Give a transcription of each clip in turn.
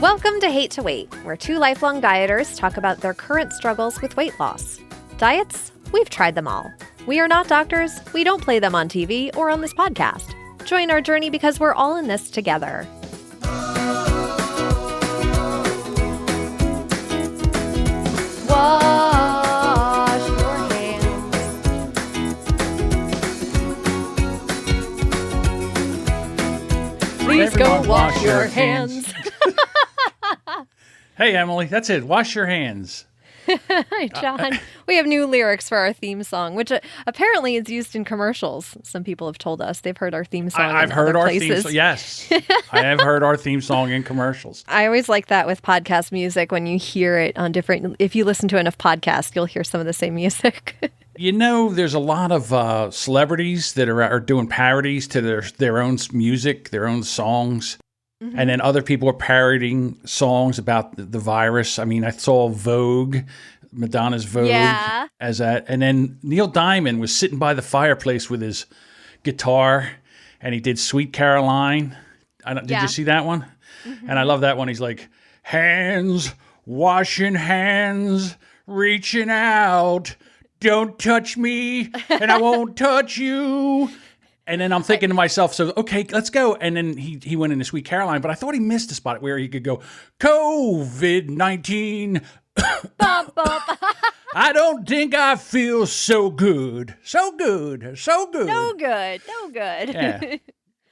Welcome to Hate to Wait, where two lifelong dieters talk about their current struggles with weight loss. Diets? We've tried them all. We are not doctors. We don't play them on TV or on this podcast. Join our journey because we're all in this together. Wash your hands. Please Everyone go wash your hands. Hey, Emily, that's it. Wash your hands. Hi, John. We have new lyrics for our theme song, which apparently is used in commercials. Some people have told us they've heard our theme song. I've heard our theme song. Yes, I have heard our theme song in commercials. I always like that with podcast music when you hear it on different. If you listen to enough podcasts, you'll hear some of the same music. You know, there's a lot of celebrities that are doing parodies to their own music, their own songs. Mm-hmm. And then other people are parodying songs about the virus. I mean, I saw Vogue, Madonna's Vogue, as that. And then Neil Diamond was sitting by the fireplace with his guitar, and he did Sweet Caroline. Did you see that one? Mm-hmm. And I love that one. He's like, hands, washing hands, reaching out. Don't touch me, and I won't touch you. And then I'm thinking to myself, so, okay, let's go. And then he went into Sweet Caroline, but I thought he missed a spot where he could go, COVID-19. I don't think I feel so good. So good. So good. No good. No good. Yeah.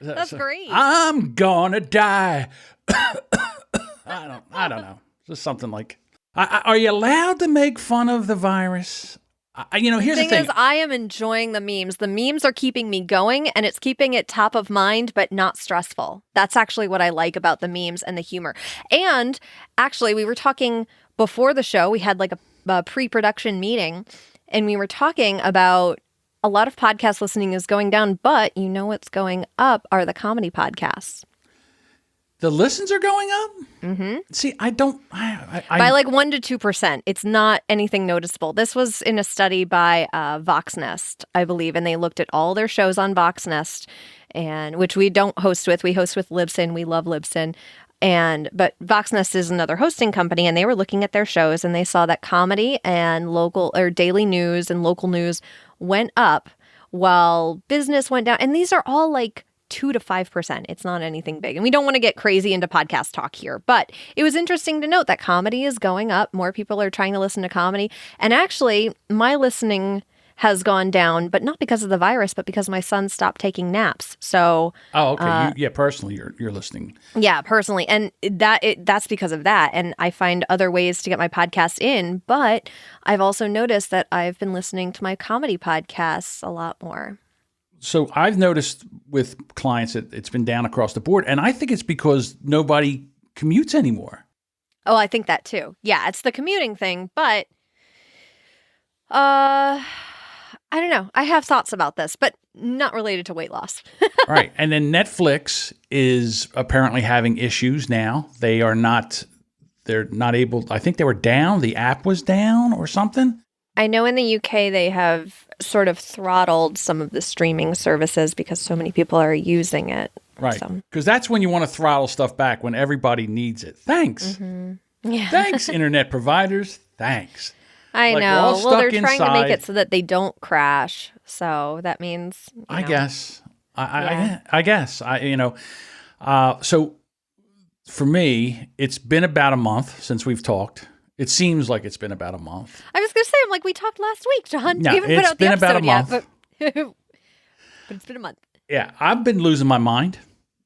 That's great. I'm gonna die. I don't know. Just something like, are you allowed to make fun of the virus? Here's the thing. Is, I am enjoying the memes. The memes are keeping me going, and it's keeping it top of mind, but not stressful. That's actually what I like about the memes and the humor. And actually, we were talking before the show. We had like a pre-production meeting, and we were talking about a lot of podcast listening is going down, but you know what's going up are the comedy podcasts. The listens are going up? Mm-hmm. See, I by like 1% to 2%. It's not anything noticeable. This was in a study by Voxnest, I believe, and they looked at all their shows on Voxnest, and which we don't host with. We host with Libsyn. We love Libsyn. But Voxnest is another hosting company, and they were looking at their shows, and they saw that comedy and local or daily news and local news went up while business went down. And these are all like 2 to 5%. It's not anything big. And we don't want to get crazy into podcast talk here, but it was interesting to note that comedy is going up. More people are trying to listen to comedy. And actually, my listening has gone down, but not because of the virus, but because my son stopped taking naps. So, okay. Personally, you're listening. Yeah, personally. And that's because of that. And I find other ways to get my podcast in, but I've also noticed that I've been listening to my comedy podcasts a lot more. So I've noticed with clients that it's been down across the board, and I think it's because nobody commutes anymore. Oh, I think that too. Yeah, it's the commuting thing, but I don't know. I have thoughts about this, but not related to weight loss. Right. And then Netflix is apparently having issues now. They're not able, I think they were down. The app was down or something. I know in the UK they have sort of throttled some of the streaming services because so many people are using it. Right. Because that's when you want to throttle stuff back, when everybody needs it. Thanks. Mm-hmm. Yeah. Thanks, internet providers. Thanks. I know. Well, they're trying to make it so that they don't crash. So that means, I guess. I guess. So for me, it's been about a month since we've talked. It seems like it's been about a month. I was going to say, I'm like, we talked last week, John. No, we haven't put out the episode yet, but it's been a month. Yeah, I've been losing my mind.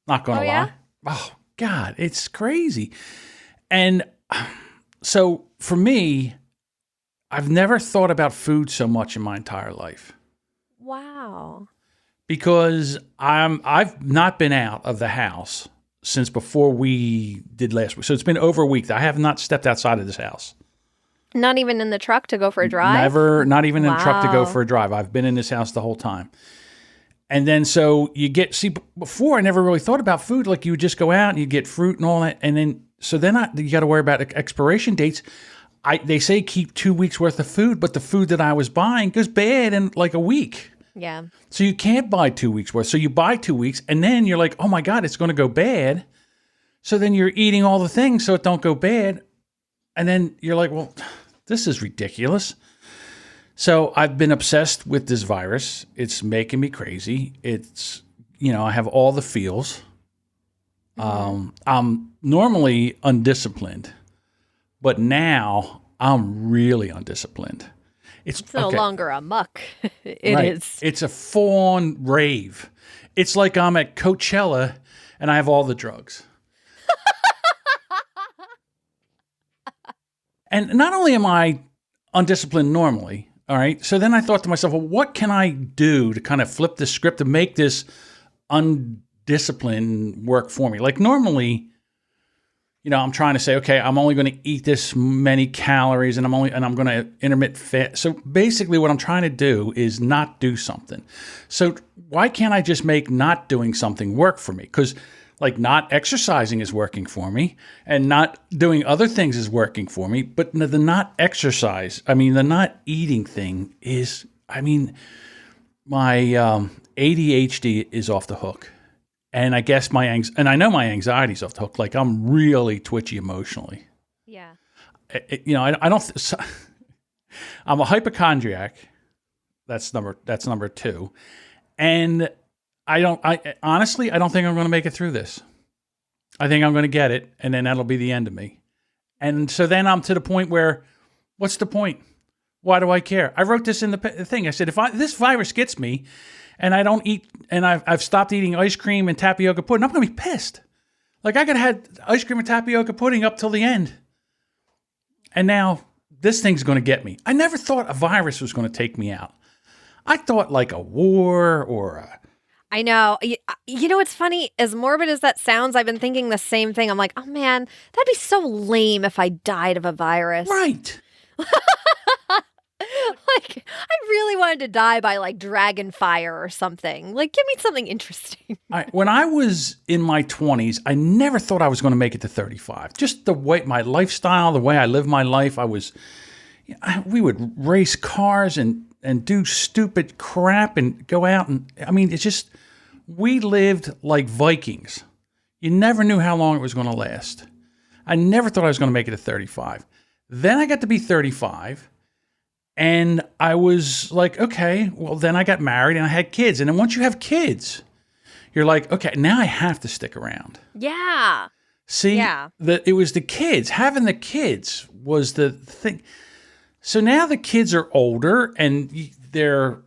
Not going to lie. Yeah? Oh, God, it's crazy. And so for me, I've never thought about food so much in my entire life. Wow. Because I've not been out of the house since before we did last week. So it's been over a week that I have not stepped outside of this house. Not even in the truck to go for a drive? Never, not even in the truck to go for a drive. I've been in this house the whole time. And then so before I never really thought about food. Like you would just go out and you get fruit and all that. And then, you got to worry about expiration dates. They say keep 2 weeks worth of food, but the food that I was buying goes bad in like a week. Yeah. So you can't buy 2 weeks worth. So you buy 2 weeks and then you're like, oh my God, it's going to go bad. So then you're eating all the things so it don't go bad. And then you're like, well, this is ridiculous. So I've been obsessed with this virus. It's making me crazy. It's, I have all the feels. I'm normally undisciplined, but now I'm really undisciplined. It's no longer a muck. It right. is. It's a full-on rave. It's like I'm at Coachella and I have all the drugs. And not only am I undisciplined normally, all right, so then I thought to myself, well, what can I do to kind of flip the script to make this undisciplined work for me? Like normally, I'm trying to say, okay, I'm only going to eat this many calories and I'm going to intermittent fast. So basically what I'm trying to do is not do something. So why can't I just make not doing something work for me? Because like not exercising is working for me and not doing other things is working for me. But the not exercise, the not eating thing is, my ADHD is off the hook. And I guess and I know my anxiety's off the hook. Like I'm really twitchy emotionally. Yeah. I don't, I'm a hypochondriac. That's number 2. And honestly, I don't think I'm going to make it through this. I think I'm going to get it, and then that'll be the end of me. And so then I'm to the point where, what's the point? Why do I care? I wrote this in the thing. I said, if this virus gets me, and I don't eat, and I've stopped eating ice cream and tapioca pudding, I'm going to be pissed. Like I could have had ice cream and tapioca pudding up till the end. And now this thing's going to get me. I never thought a virus was going to take me out. I thought like a war or a... I know. It's funny. As morbid as that sounds, I've been thinking the same thing. I'm like, oh man, that'd be so lame if I died of a virus. Right. Like, I really wanted to die by like dragon fire or something. Like, give me something interesting. When I was in my 20s, I never thought I was going to make it to 35. Just the way my lifestyle, the way I lived my life, we would race cars and do stupid crap and go out and, it's just, we lived like Vikings. You never knew how long it was going to last. I never thought I was going to make it to 35. Then I got to be 35 and I was like, okay, well then I got married and I had kids. And then once you have kids, you're like, okay, now I have to stick around. Yeah. See, yeah. It was the kids. Having the kids was the thing. So now the kids are older and they're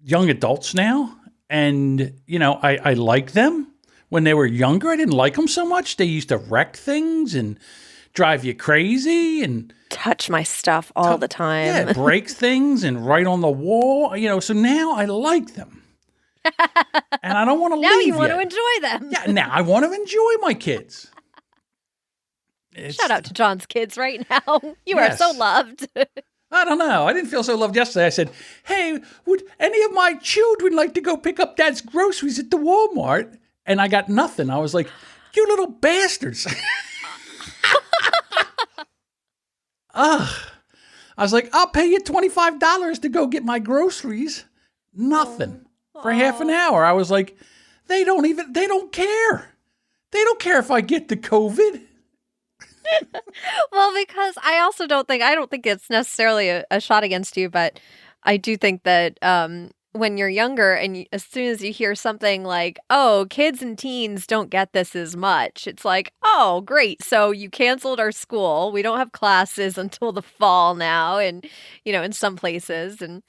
young adults now. And, I like them. When they were younger, I didn't like them so much. They used to wreck things and drive you crazy and touch my stuff all the time. Yeah, break things and write on the wall. So now I like them. And I don't want to leave Now you want yet. to enjoy them. Yeah, now I want to enjoy my kids. Shout out to John's kids right now. You are so loved. I don't know. I didn't feel so loved yesterday. I said, hey, would any of my children like to go pick up Dad's groceries at the Walmart? And I got nothing. I was like, you little bastards. I was like, I'll pay you $25 to go get my groceries. Nothing. For half an hour. I was like, they don't care. They don't care if I get the COVID. Well, because I don't think it's necessarily a shot against you, but I do think that when you're younger and as soon as you hear something like, oh, kids and teens don't get this as much, it's like, oh, great. So you canceled our school. We don't have classes until the fall now. And, in some places, and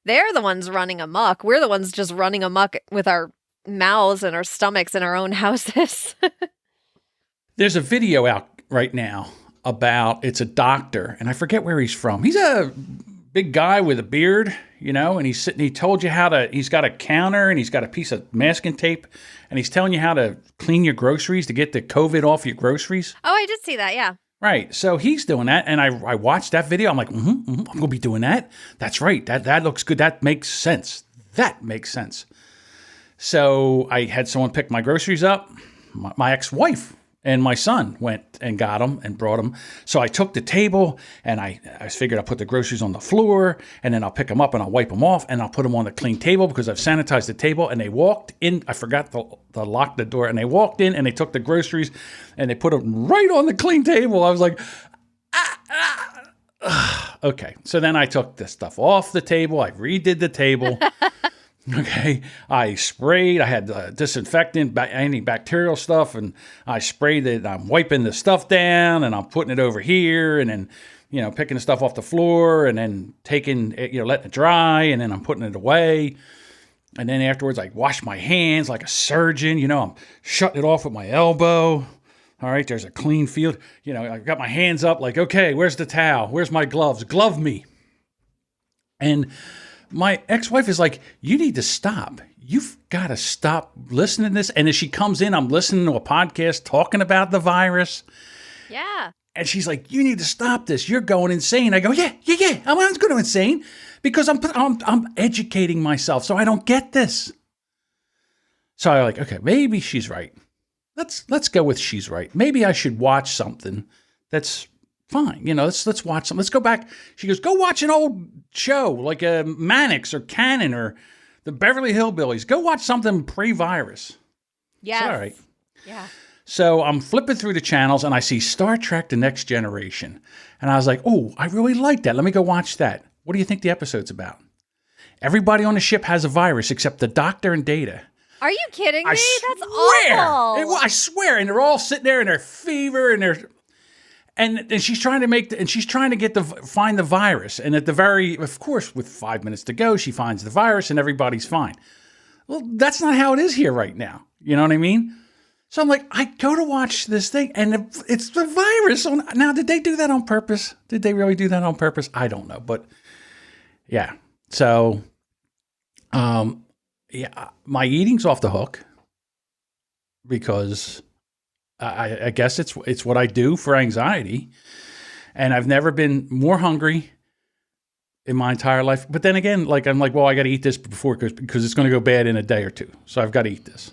they're the ones running amok. We're the ones just running amok with our mouths and our stomachs in our own houses. There's a video out right now about, it's a doctor, and I forget where he's from. He's a big guy with a beard, and he's sitting, he's got a counter and he's got a piece of masking tape and he's telling you how to clean your groceries to get the COVID off your groceries. Oh, I did see that. Yeah. Right. So he's doing that. And I watched that video. I'm like, I'm going to be doing that. That's right. That looks good. That makes sense. So I had someone pick my groceries up. My ex-wife And my son went and got them and brought them. So I took the table and I figured I'll put the groceries on the floor and then I'll pick them up and I'll wipe them off and I'll put them on the clean table because I've sanitized the table. And they walked in. I forgot to lock the door. And they walked in and they took the groceries and they put them right on the clean table. I was like, okay. So then I took the stuff off the table. I redid the table. Okay, I sprayed. I had disinfectant, antibacterial stuff, and I sprayed it. I'm wiping the stuff down, and I'm putting it over here, and then, picking the stuff off the floor, and then taking, letting it dry, and then I'm putting it away. And then afterwards, I wash my hands like a surgeon. I'm shutting it off with my elbow. All right, there's a clean field. I've got my hands up like, okay, where's the towel? Where's my gloves? Glove me. And my ex-wife is like, you need to stop. You've got to stop listening to this. And as she comes in, I'm listening to a podcast talking about the virus. Yeah. And she's like, you need to stop this. You're going insane. I go, yeah. I'm going to go insane because I'm educating myself so I don't get this. So I'm like, okay, maybe she's right. Let's go with she's right. Maybe I should watch something that's fine. Let's watch something. Let's go back. She goes, go watch an old show like a Mannix or Cannon or the Beverly Hillbillies. Go watch something pre-virus. Yes. All right. Yeah. So I'm flipping through the channels and I see Star Trek The Next Generation. And I was like, oh, I really like that. Let me go watch that. What do you think the episode's about? Everybody on the ship has a virus except the Doctor and Data. Are you kidding me? That's awful. I swear. And they're all sitting there in their fever and they're... And she's trying to find the virus. And of course, with 5 minutes to go, she finds the virus and everybody's fine. Well, that's not how it is here right now. You know what I mean? So I'm like, I go to watch this thing and it's the virus. Now, did they do that on purpose? Did they really do that on purpose? I don't know. But yeah. So, my eating's off the hook because I guess it's what I do for anxiety. And I've never been more hungry in my entire life. But then again, I'm like, well, I got to eat this before because it's going to go bad in a day or two. So I've got to eat this.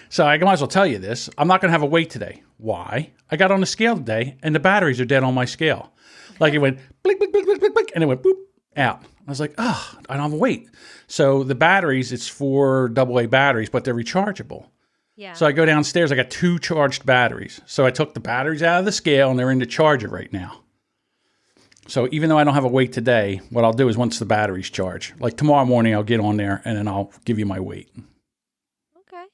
So I might as well tell you this. I'm not going to have a weight today. Why? I got on the scale today and the batteries are dead on my scale. Like it went blink, blink, blink, blink, blink, blink, and it went boop out. I was like, oh, I don't have a weight. So the batteries, it's 4 AA batteries, but they're rechargeable. Yeah. So I go downstairs, I got 2 charged batteries. So I took the batteries out of the scale and they're in the charger right now. So even though I don't have a weight today, what I'll do is once the batteries charge, like tomorrow morning, I'll get on there and then I'll give you my weight. Okay.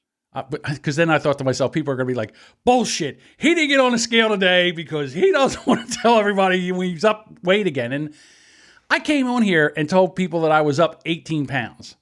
Because then I thought to myself, people are going to be like, bullshit. He didn't get on the scale today because he doesn't want to tell everybody he's up weight again. And I came on here and told people that I was up 18 pounds.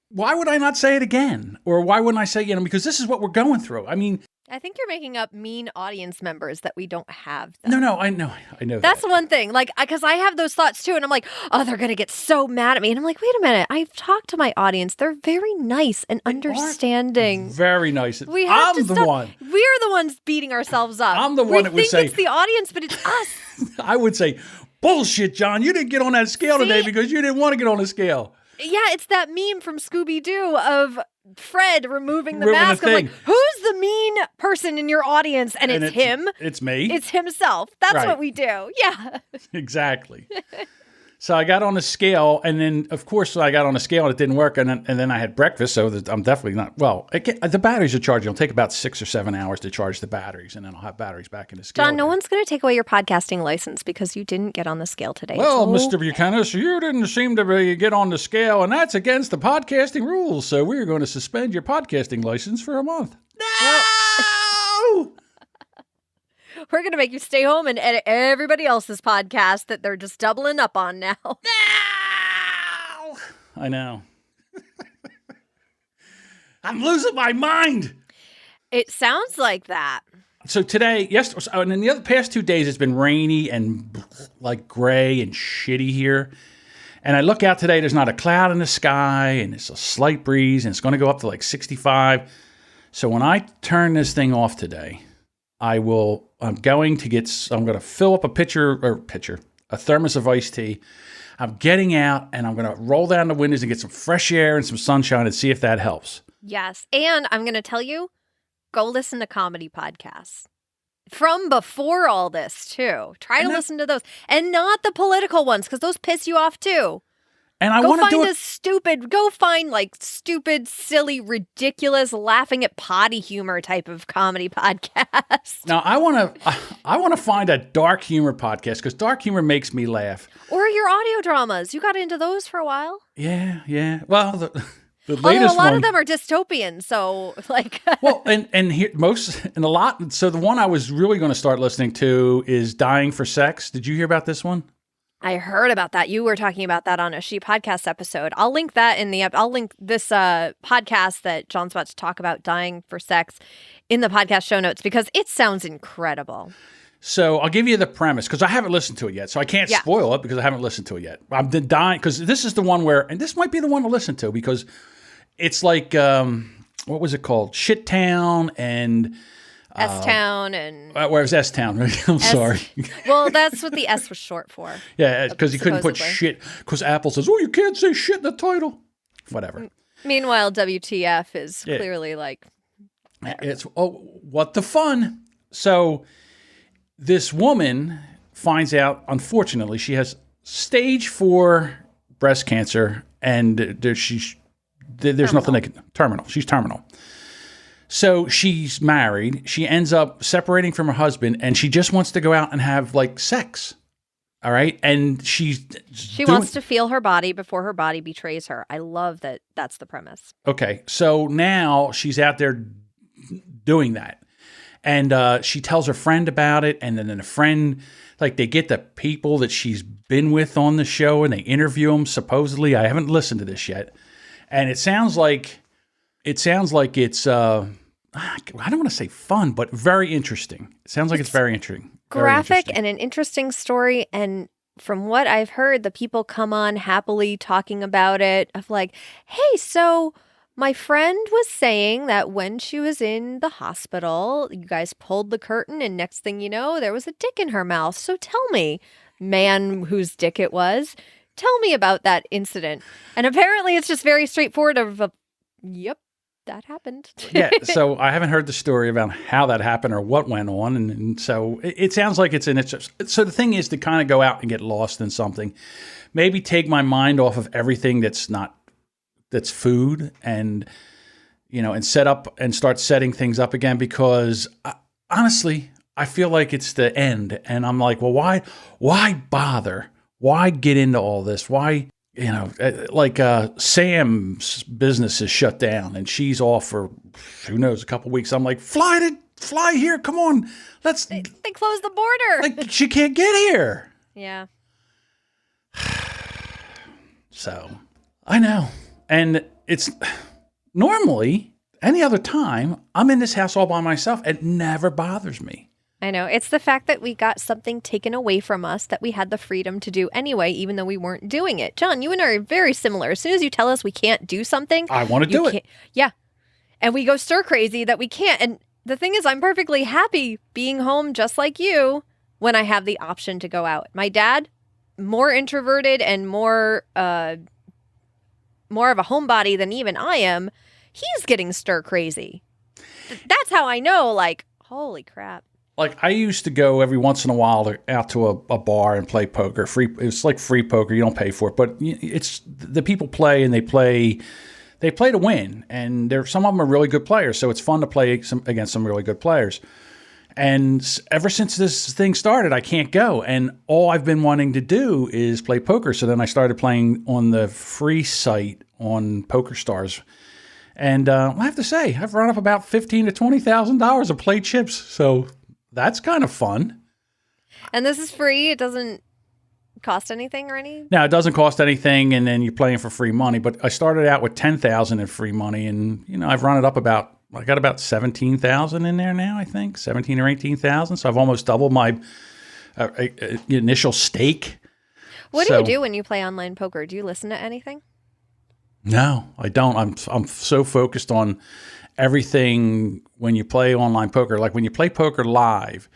Why would I not say it again? Or why wouldn't I say, because this is what we're going through. I mean, I think you're making up mean audience members that we don't have. Though. No, I know. That's the one thing. Because I have those thoughts too. And I'm like, oh, they're going to get so mad at me. And I'm like, wait a minute. I've talked to my audience. They're very nice and understanding. Very nice. I'm the one. We're the ones beating ourselves up. I'm the one that would say. It's the audience, but it's us. I would say, bullshit, John. You didn't get on that scale today because you didn't want to get on the scale. Yeah, it's that meme from Scooby-Doo of Fred removing the mask. I'm like, who's the mean person in your audience? And it's him. It's me. It's himself. That's what we do. Yeah. Exactly. So I got on the scale, and then, of course, I got on the scale, and it didn't work, and then I had breakfast, so that I'm definitely not, the batteries are charging. It'll take about 6 or 7 hours to charge the batteries, and then I'll have batteries back in the scale. John, no one's going to take away your podcasting license because you didn't get on the scale today. Well, Mr. Bukenas, you didn't seem to get on the scale, and that's against the podcasting rules, so we're going to suspend your podcasting license for a month. No! We're going to make you stay home and edit everybody else's podcast that they're just doubling up on now. No! I know. I'm losing my mind. It sounds like that. So today, and in the past 2 days, it's been rainy and gray and shitty here. And I look out today, there's not a cloud in the sky, and it's a slight breeze, and it's going to go up to 65. So when I turn this thing off today, I'm going to fill up a thermos of iced tea. I'm getting out and I'm going to roll down the windows and get some fresh air and some sunshine and see if that helps. Yes. And I'm going to tell you, go listen to comedy podcasts. From before all this, too. Try to listen to those. And not the political ones, because those piss you off, too. And I want to do it. Go find like stupid, silly, ridiculous, laughing at potty humor type of comedy podcast. Now I want to find a dark humor podcast because dark humor makes me laugh. Or your audio dramas. You got into those for a while. Yeah. Well, the latest Although a lot one, of them are dystopian, so like. well, and here a lot. So the one I was really going to start listening to is Dying for Sex. Did you hear about this one? I heard about that. You were talking about that on a She Podcast episode. I'll link that I'll link this podcast that John's about to talk about, Dying for Sex, in the podcast show notes because it sounds incredible. So I'll give you the premise because I haven't listened to it yet. So I can't spoil it because I haven't listened to it yet. I'm dying because this is the one and this might be the one to listen to because it's like, what was it called? Shit Town and... S-Town and... where was S-Town? I'm sorry. Well, that's what the S was short for. Yeah, because you couldn't put shit. Because Apple says, you can't say shit in the title. Whatever. Meanwhile, WTF is clearly like... It's, what the fun. So this woman finds out, unfortunately, she has stage 4 breast cancer and there's nothing they can... Terminal. She's terminal. So she's married. She ends up separating from her husband, and she just wants to go out and have like sex. All right, and she wants to feel her body before her body betrays her. I love that. That's the premise. Okay, so now she's out there doing that, and she tells her friend about it, and then a friend, like they get the people that she's been with on the show, and they interview them. Supposedly, I haven't listened to this yet, and it sounds like it's I don't want to say fun, but very interesting. It sounds like it's very interesting. Graphic and an interesting story. And from what I've heard, the people come on happily talking about it of like, hey, so my friend was saying that when she was in the hospital, you guys pulled the curtain and next thing you know, there was a dick in her mouth. So tell me, man whose dick it was, tell me about that incident. And apparently it's just very straightforward yep. That happened. Yeah, so I haven't heard the story about how that happened or what went on, and so it sounds like it's so the thing is to kind of go out and get lost in something, maybe take my mind off of everything that's food, and and set up and start setting things up again because honestly, I feel like it's the end, and I'm like, well, why bother? Why get into all this? Why? Sam's business is shut down and she's off for, who knows, a couple weeks. I'm like, fly here. Come on. They closed the border. Like, she can't get here. Yeah. So, I know. And it's normally, any other time, I'm in this house all by myself. It never bothers me. I know. It's the fact that we got something taken away from us that we had the freedom to do anyway, even though we weren't doing it. John, you and I are very similar. As soon as you tell us we can't do something, I want to do it. Yeah. And we go stir crazy that we can't. And the thing is, I'm perfectly happy being home just like you when I have the option to go out. My dad, more introverted and more of a homebody than even I am, he's getting stir crazy. That's how I know, like, holy crap. Like, I used to go every once in a while out to a bar and play poker. It's like free poker. You don't pay for it. But it's the people play and they play to win. And some of them are really good players. So it's fun to play against some really good players. And ever since this thing started, I can't go. And all I've been wanting to do is play poker. So then I started playing on the free site on PokerStars. And I have to say, I've run up about $15,000 to $20,000 of play chips. So... that's kind of fun. And this is free? It doesn't cost anything or anything? No, it doesn't cost anything, and then you're playing for free money. But I started out with $10,000 in free money, and I've run it up I got about $17,000 in there now, I think, 17 or 18,000. So I've almost doubled my initial stake. What do you do when you play online poker? Do you listen to anything? No, I don't. I'm so focused on everything when you play online poker. Like when you play poker live,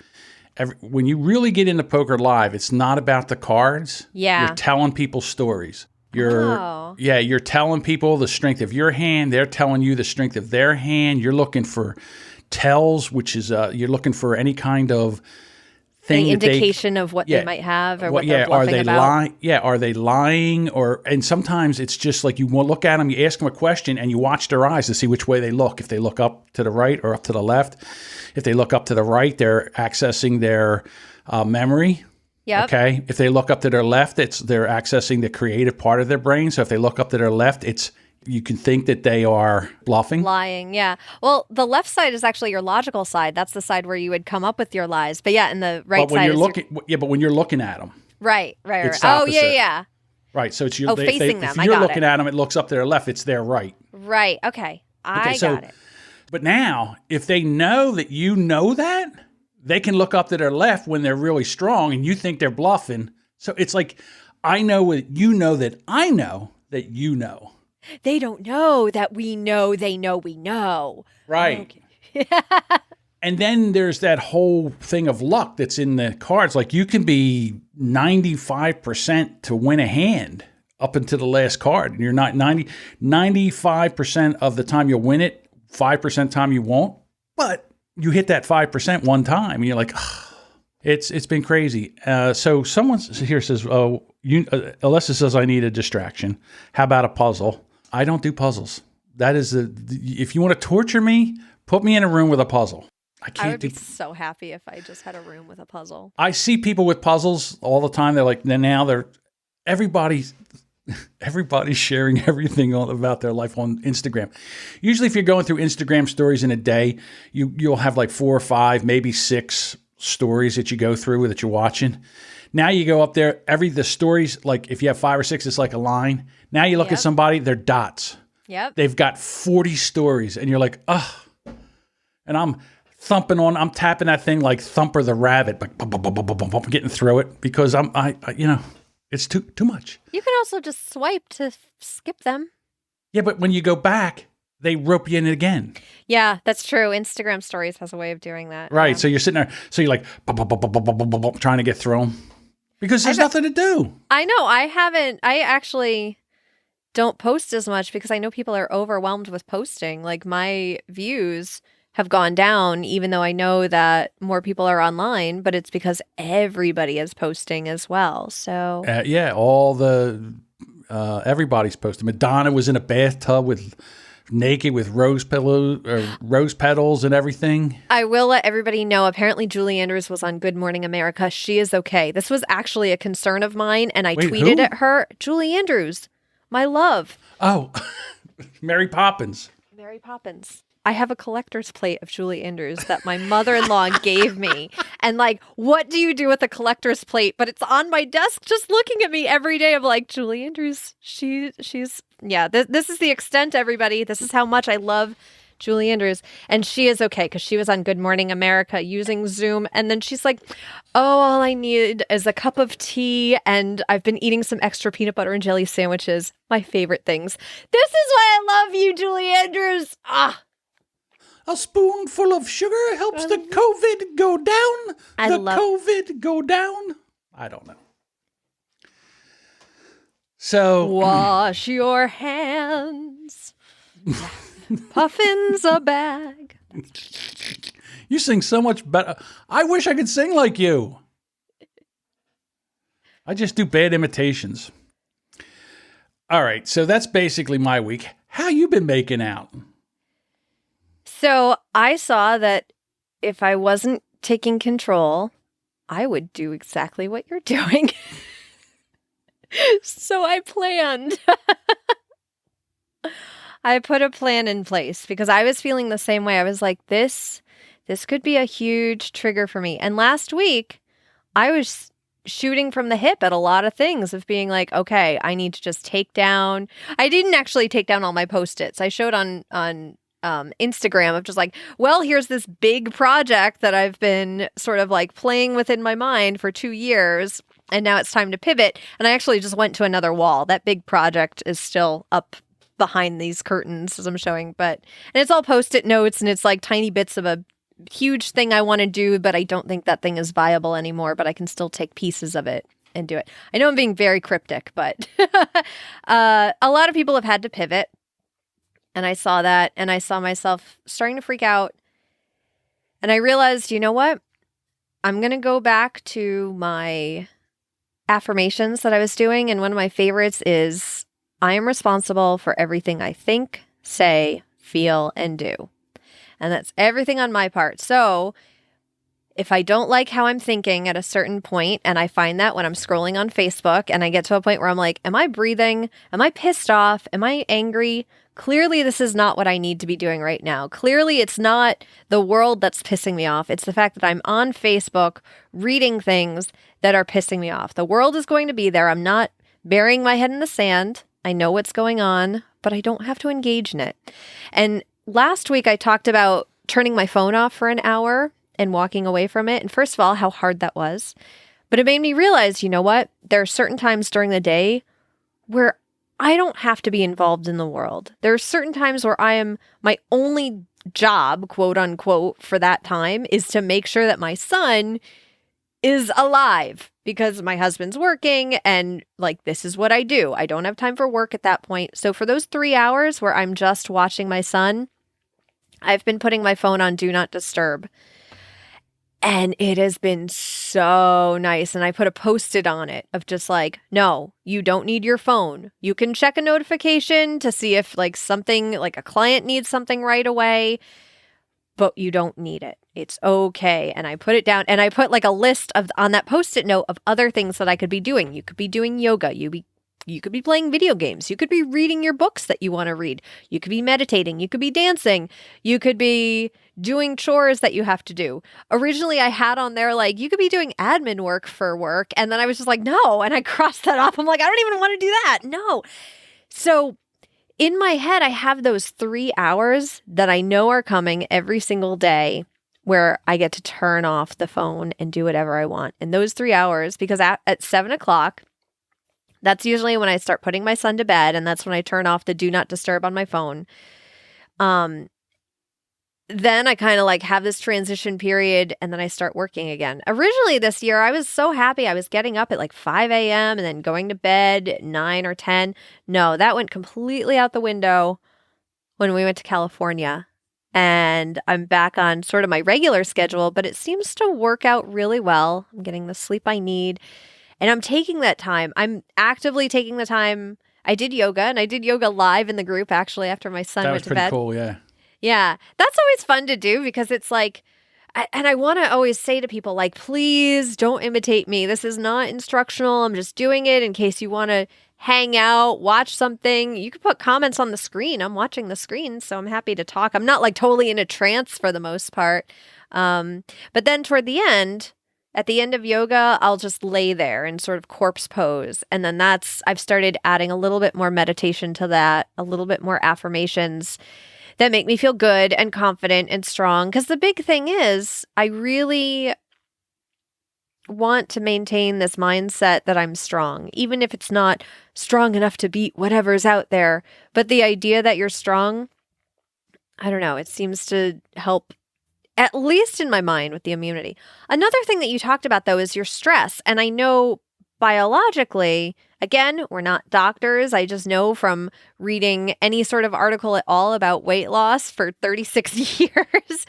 when you really get into poker live, it's not about the cards. Yeah. You're telling people stories. You're telling people the strength of your hand. They're telling you the strength of their hand. You're looking for tells, which is you're looking for any kind of thing, any indication of what they might have or what they're bluffing about. Are they lying? And sometimes it's just like you look at them, you ask them a question, and you watch their eyes to see which way they look. If they look up to the right or up to the left. If they look up to the right, they're accessing their memory. Yep. Okay. If they look up to their left, they're accessing the creative part of their brain. So if they look up to their left, you can think that they are bluffing. Lying, yeah. Well, the left side is actually your logical side. That's the side where you would come up with your lies. But yeah, and the right side but when you're looking at them. Right. It's Oh, yeah. Right. So it's facing them. If you're looking at them, it looks up to their left. It's their right. Right. Okay. I got it. But now, if they know that you know that, they can look up to their left when they're really strong and you think they're bluffing. So it's like, I know that you know that I know that you know. They don't know that we know they know we know. Right. Okay. And then there's that whole thing of luck that's in the cards. Like you can be 95% to win a hand up until the last card. And you're not 95% of the time you'll win it. 5% time you won't, but you hit that 5% one time and you're like, oh, it's been crazy. So someone here says, Alyssa says I need a distraction. How about a puzzle? I don't do puzzles. That is if you want to torture me, put me in a room with a puzzle. I would be so happy if I just had a room with a puzzle. I see people with puzzles all the time. They're like, everybody's sharing everything about their life on Instagram. Usually if you're going through Instagram stories in a day, you'll have like 4 or 5, maybe 6 stories that you go through that you're watching. Now you go up there, the stories, like if you have 5 or 6, it's like a line. Now you look at somebody, they're dots. Yep. They've got 40 stories and you're like, ugh. And I'm tapping that thing like Thumper the Rabbit, like getting through it because it's too much. You can also just swipe to skip them. Yeah, but when you go back, they rope you in again. Yeah, that's true. Instagram Stories has a way of doing that. Right. Yeah. So you're sitting there. So you're like trying to get through them because there's nothing to do. I know. I actually don't post as much because I know people are overwhelmed with posting. Like my views have gone down, even though I know that more people are online, but it's because everybody is posting as well. So everybody's posting. Madonna was in a bathtub naked with rose petals and everything. I will let everybody know. Apparently, Julie Andrews was on Good Morning America. She is okay. This was actually a concern of mine, and I tweeted at her. Julie Andrews, my love. Oh, Mary Poppins. Mary Poppins. I have a collector's plate of Julie Andrews that my mother-in-law gave me. And like, what do you do with a collector's plate? But it's on my desk just looking at me every day. I'm like, Julie Andrews, she's, this is the extent, everybody. This is how much I love Julie Andrews. And she is okay because she was on Good Morning America using Zoom. And then she's like, oh, all I need is a cup of tea. And I've been eating some extra peanut butter and jelly sandwiches. My favorite things. This is why I love you, Julie Andrews. A spoonful of sugar helps the COVID go down. COVID go down. I don't know. So wash your hands. Puffin's a bag. You sing so much better. I wish I could sing like you. I just do bad imitations. All right, so that's basically my week. How you been making out? So I saw that if I wasn't taking control, I would do exactly what you're doing. So I planned. I put a plan in place because I was feeling the same way. I was like, this could be a huge trigger for me. And last week, I was shooting from the hip at a lot of things of being like, okay, I need to just take down. I didn't actually take down all my Post-its. I showed on Instagram of just like, well, here's this big project that I've been sort of like playing with in my mind for 2 years. And now it's time to pivot. And I actually just went to another wall. That big project is still up behind these curtains as I'm showing, and it's all Post-it notes and it's like tiny bits of a huge thing I want to do, but I don't think that thing is viable anymore, but I can still take pieces of it and do it. I know I'm being very cryptic, but a lot of people have had to pivot. And I saw that, and I saw myself starting to freak out. And I realized, you know what? I'm going to go back to my affirmations that I was doing. And one of my favorites is, I am responsible for everything I think, say, feel, and do. And that's everything on my part. So if I don't like how I'm thinking at a certain point, and I find that when I'm scrolling on Facebook and I get to a point where I'm like, am I breathing? Am I pissed off? Am I angry? Clearly, this is not what I need to be doing right now. Clearly, it's not the world that's pissing me off. It's the fact that I'm on Facebook reading things that are pissing me off. The world is going to be there. I'm not burying my head in the sand. I know what's going on, but I don't have to engage in it. And last week, I talked about turning my phone off for an hour and walking away from it. And first of all, how hard that was. But it made me realize, you know what? There are certain times during the day where I don't have to be involved in the world. There are certain times where my only job, quote unquote, for that time is to make sure that my son is alive because my husband's working and like, this is what I do. I don't have time for work at that point. So for those 3 hours where I'm just watching my son, I've been putting my phone on Do Not Disturb. And it has been so nice. And I put a Post-it on it of just like, no, you don't need your phone. You can check a notification to see if like something, like a client needs something right away, but you don't need it. It's okay. And I put it down and I put like a list on that Post-it note of other things that I could be doing. You could be doing yoga. You could be playing video games. You could be reading your books that you want to read. You could be meditating. You could be dancing. You could be doing chores that you have to do. Originally, I had on there like, you could be doing admin work for work. And then I was just like, no. And I crossed that off. I'm like, I don't even want to do that. No. So in my head, I have those 3 hours that I know are coming every single day where I get to turn off the phone and do whatever I want. And those 3 hours, because at 7 o'clock, that's usually when I start putting my son to bed, and that's when I turn off the Do Not Disturb on my phone. Then I kind of like have this transition period, and then I start working again. Originally this year, I was so happy. I was getting up at like 5 a.m. and then going to bed at 9 or 10. No, that went completely out the window when we went to California. And I'm back on sort of my regular schedule, but it seems to work out really well. I'm getting the sleep I need. And I'm taking that time. I'm actively taking the time. I did yoga, and I did yoga live in the group, actually, after my son went to bed. That was pretty cool, yeah. Yeah. That's always fun to do because it's like, and I want to always say to people, like, please don't imitate me. This is not instructional. I'm just doing it in case you want to hang out, watch something. You can put comments on the screen. I'm watching the screen, so I'm happy to talk. I'm not like totally in a trance for the most part. But then toward the end, at the end of yoga, I'll just lay there in sort of corpse pose. And then I've started adding a little bit more meditation to that, a little bit more affirmations that make me feel good and confident and strong. Because the big thing is, I really want to maintain this mindset that I'm strong, even if it's not strong enough to beat whatever's out there. But the idea that you're strong, I don't know, it seems to help, at least in my mind, with the immunity. Another thing that you talked about, though, is your stress. And I know biologically, again, we're not doctors. I just know from reading any sort of article at all about weight loss for 36 years,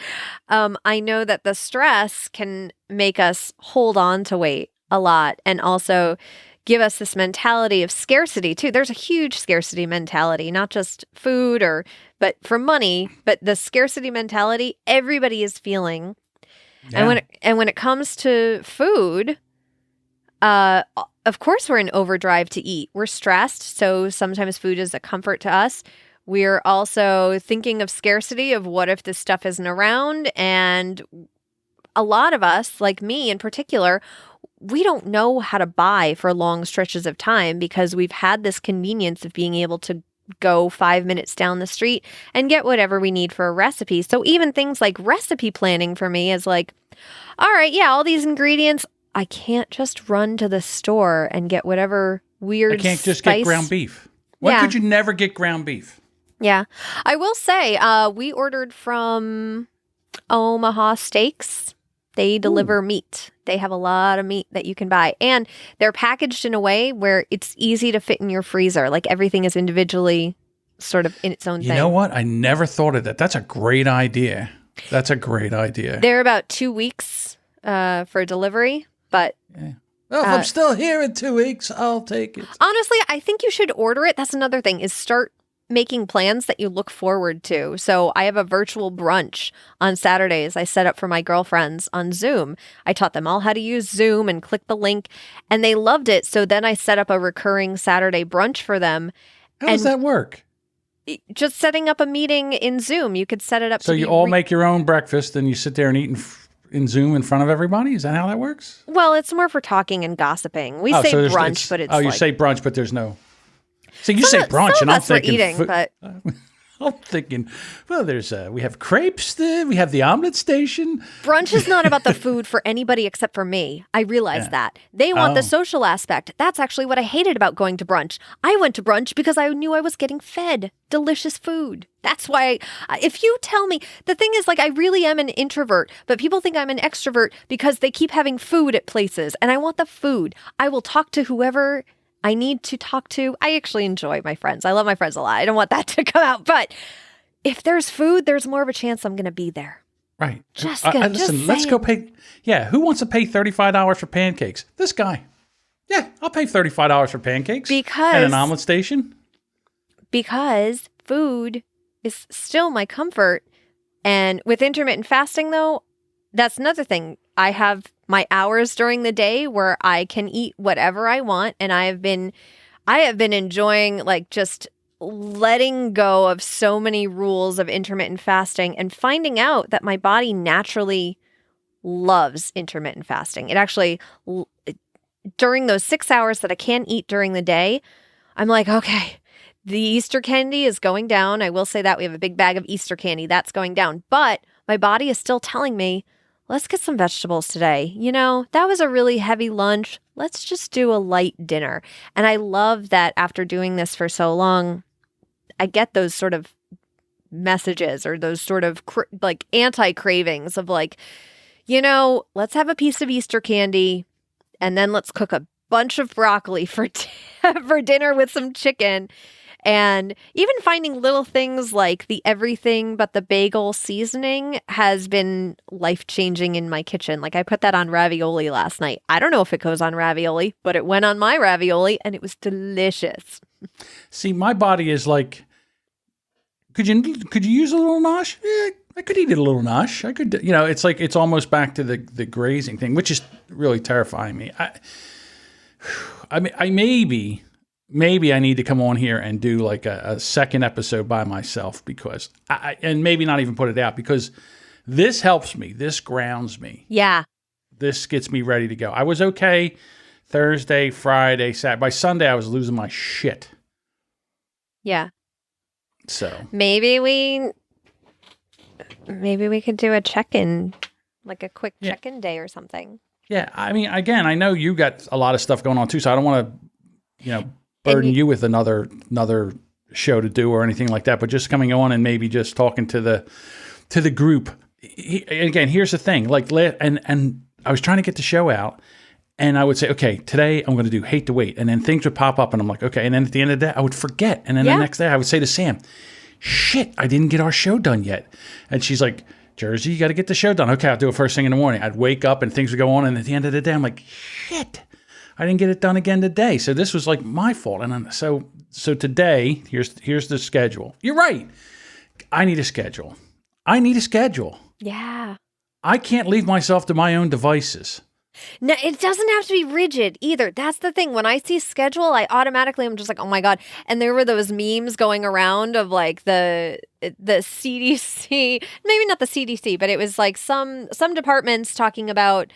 I know that the stress can make us hold on to weight a lot and also give us this mentality of scarcity too. There's a huge scarcity mentality, not just food but for money, but the scarcity mentality everybody is feeling. Yeah. And when it comes to food, of course we're in overdrive to eat. We're stressed, so sometimes food is a comfort to us. We're also thinking of scarcity of what if this stuff isn't around, and a lot of us, like me in particular, we don't know how to buy for long stretches of time because we've had this convenience of being able to go 5 minutes down the street and get whatever we need for a recipe. So even things like recipe planning for me is like, all right, yeah, all these ingredients, I can't just run to the store and get whatever weird I can't just get ground beef. Why could you never get ground beef? Yeah. I will say, we ordered from Omaha Steaks. They deliver meat. They have a lot of meat that you can buy. And they're packaged in a way where it's easy to fit in your freezer. Like everything is individually sort of in its own thing. You know what? I never thought of that. That's a great idea. That's a great idea. They're about 2 weeks for delivery, but Well, if I'm still here in 2 weeks, I'll take it. honestly, I think you should order it. That's another thing, is start making plans that you look forward to. So I have a virtual brunch on Saturdays I set up for my girlfriends on Zoom. I taught them all how to use Zoom and click the link, and they loved it. So then I set up a recurring Saturday brunch for them. How does that work? Just setting up a meeting in Zoom. You could set it up. So you all make your own breakfast and you sit there and eat in Zoom in front of everybody? Is that how that works? Well, it's more for talking and gossiping. We say so brunch, but it's you say brunch, but there's no. So you say brunch, and I'm thinking eating, but I'm thinking, well, we have crepes. We have the omelet station. Brunch is not about the food for anybody except for me. I realize that. They want the social aspect. That's actually what I hated about going to brunch. I went to brunch because I knew I was getting fed delicious food. That's why if you tell me, the thing is, like, I really am an introvert, but people think I'm an extrovert because they keep having food at places, and I want the food. I will talk to whoever I need to talk to. I actually enjoy my friends. I love my friends a lot. I don't want that to come out. But if there's food, there's more of a chance I'm going to be there. Right. Listen, let's go pay. Yeah. Who wants to pay $35 for pancakes? This guy. Yeah. I'll pay $35 for pancakes. And an omelet station. Because food is still my comfort. And with intermittent fasting, though, that's another thing. I have my hours during the day where I can eat whatever I want, and I have been enjoying, like, just letting go of so many rules of intermittent fasting and finding out that my body naturally loves intermittent fasting. It actually, during those 6 hours that I can't eat during the day, I'm like, okay, the Easter candy is going down. I will say that we have a big bag of Easter candy that's going down, but my body is still telling me, let's get some vegetables today. You know, that was a really heavy lunch. Let's just do a light dinner. And I love that after doing this for so long, I get those sort of messages or those sort of like anti-cravings of, like, you know, let's have a piece of Easter candy and then let's cook a bunch of broccoli for for dinner with some chicken. And even finding little things like the everything but the bagel seasoning has been life-changing in my kitchen. Like, I put that on ravioli last night. I don't know if it goes on ravioli, but it went on my ravioli and it was delicious. See, my body is like, could you use a little nosh? Yeah, I could eat it a little nosh. I could, you know, it's like, it's almost back to the grazing thing, which is really terrifying me. I mean, maybe I need to come on here and do like a second episode by myself, because and maybe not even put it out, because this helps me. This grounds me. Yeah. This gets me ready to go. I was okay Thursday, Friday, Saturday. By Sunday, I was losing my shit. Yeah. So maybe we could do a check-in, like a quick check-in day or something. Yeah. I mean, again, I know you got a lot of stuff going on too, so I don't want to, you know, burden you with another show to do or anything like that, but just coming on and maybe just talking to the group. Again, here's the thing, like, and I was trying to get the show out, and I would say, okay, today I'm going to do Hate to Wait, and then things would pop up, and I'm like, okay, and then at the end of the day, I would forget, and then the next day I would say to Sam, shit, I didn't get our show done yet, and she's like, Jersey, you got to get the show done. Okay, I'll do it first thing in the morning. I'd wake up and things would go on, and at the end of the day, I'm like, shit, I didn't get it done again today. So this was like my fault. And so today, here's the schedule. You're right. I need a schedule. Yeah. I can't leave myself to my own devices. No, it doesn't have to be rigid either. That's the thing. When I see schedule, I'm just like, oh my God. And there were those memes going around of, like, the CDC, maybe not the CDC, but it was like some departments talking about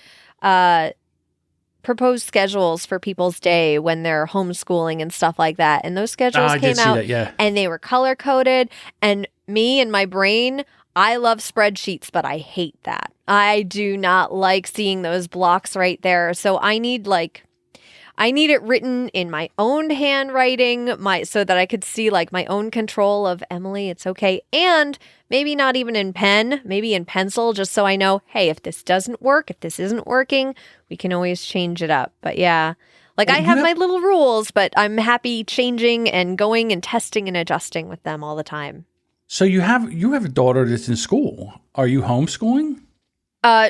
proposed schedules for people's day when they're homeschooling and stuff like that. And those schedules came out and they were color coded. And me and my brain, I love spreadsheets, but I hate that. I do not like seeing those blocks right there. So I need it written in my own handwriting, so that I could see, like, my own control of, Emily, it's okay. And maybe not even in pen, maybe in pencil, just so I know, hey, if this doesn't work, if this isn't working, we can always change it up. But yeah, like, I have my little rules, but I'm happy changing and going and testing and adjusting with them all the time. So you have a daughter that's in school. Are you homeschooling?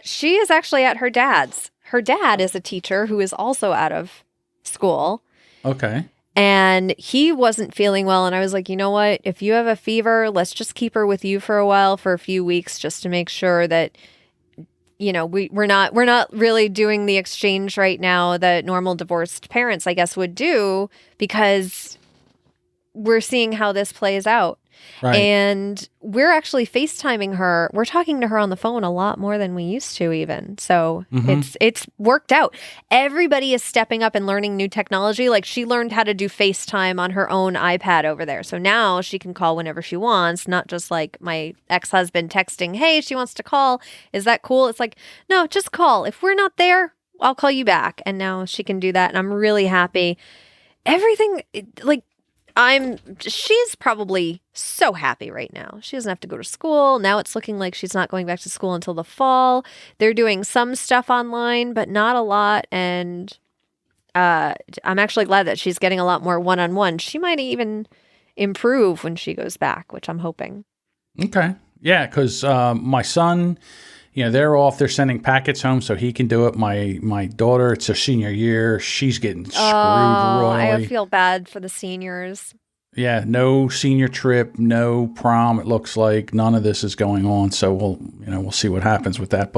She is actually at her dad's. Her dad is a teacher who is also out of school. Okay. And he wasn't feeling well. And I was like, you know what? If you have a fever, let's just keep her with you for a while, for a few weeks, just to make sure that, you know, we're not really doing the exchange right now that normal divorced parents, I guess, would do, because we're seeing how this plays out. Right. And we're actually FaceTiming her. We're talking to her on the phone a lot more than we used to even. So it's worked out. Everybody is stepping up and learning new technology. Like, she learned how to do FaceTime on her own iPad over there. So now she can call whenever she wants, not just like my ex-husband texting, hey, she wants to call. Is that cool? It's like, no, just call. If we're not there, I'll call you back. And now she can do that. And I'm really happy. Everything, like, she's probably so happy right now. She doesn't have to go to school. Now it's looking like she's not going back to school until the fall. They're doing some stuff online, but not a lot. And I'm actually glad that she's getting a lot more one-on-one. She might even improve when she goes back, which I'm hoping. Okay. Yeah, because my son, you know, they're off. They're sending packets home so he can do it. My daughter, it's her senior year. She's getting screwed royally. I feel bad for the seniors. Yeah, no senior trip, no prom. It looks like none of this is going on. So we'll see what happens with that.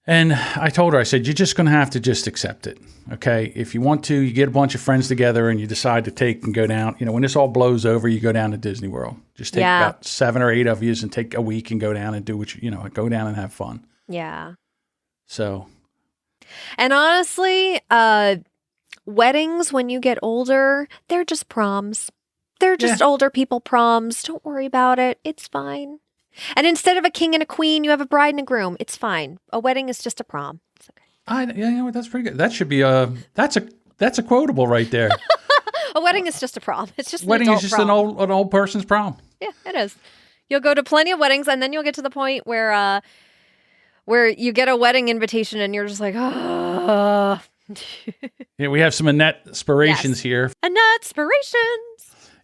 And I told her, I said, you're just going to have to just accept it. Okay. If you want to, you get a bunch of friends together and you decide to take and go down. You know, when this all blows over, you go down to Disney World. Just take about 7 or 8 of you and take a week and go down and do what go down and have fun. Yeah. So. And honestly, weddings when you get older, they're just proms. They're just older people proms. Don't worry about it. It's fine. And instead of a king and a queen, you have a bride and a groom. It's fine. A wedding is just a prom. It's okay. You know what? That's pretty good. That should be that's a quotable right there. A wedding is just a prom. It's just wedding an is just prom. an old person's prom. Yeah, it is. You'll go to plenty of weddings, and then you'll get to the point where you get a wedding invitation, and you're just like, oh. Yeah, we have some Annette inspirations here. Annette inspirations.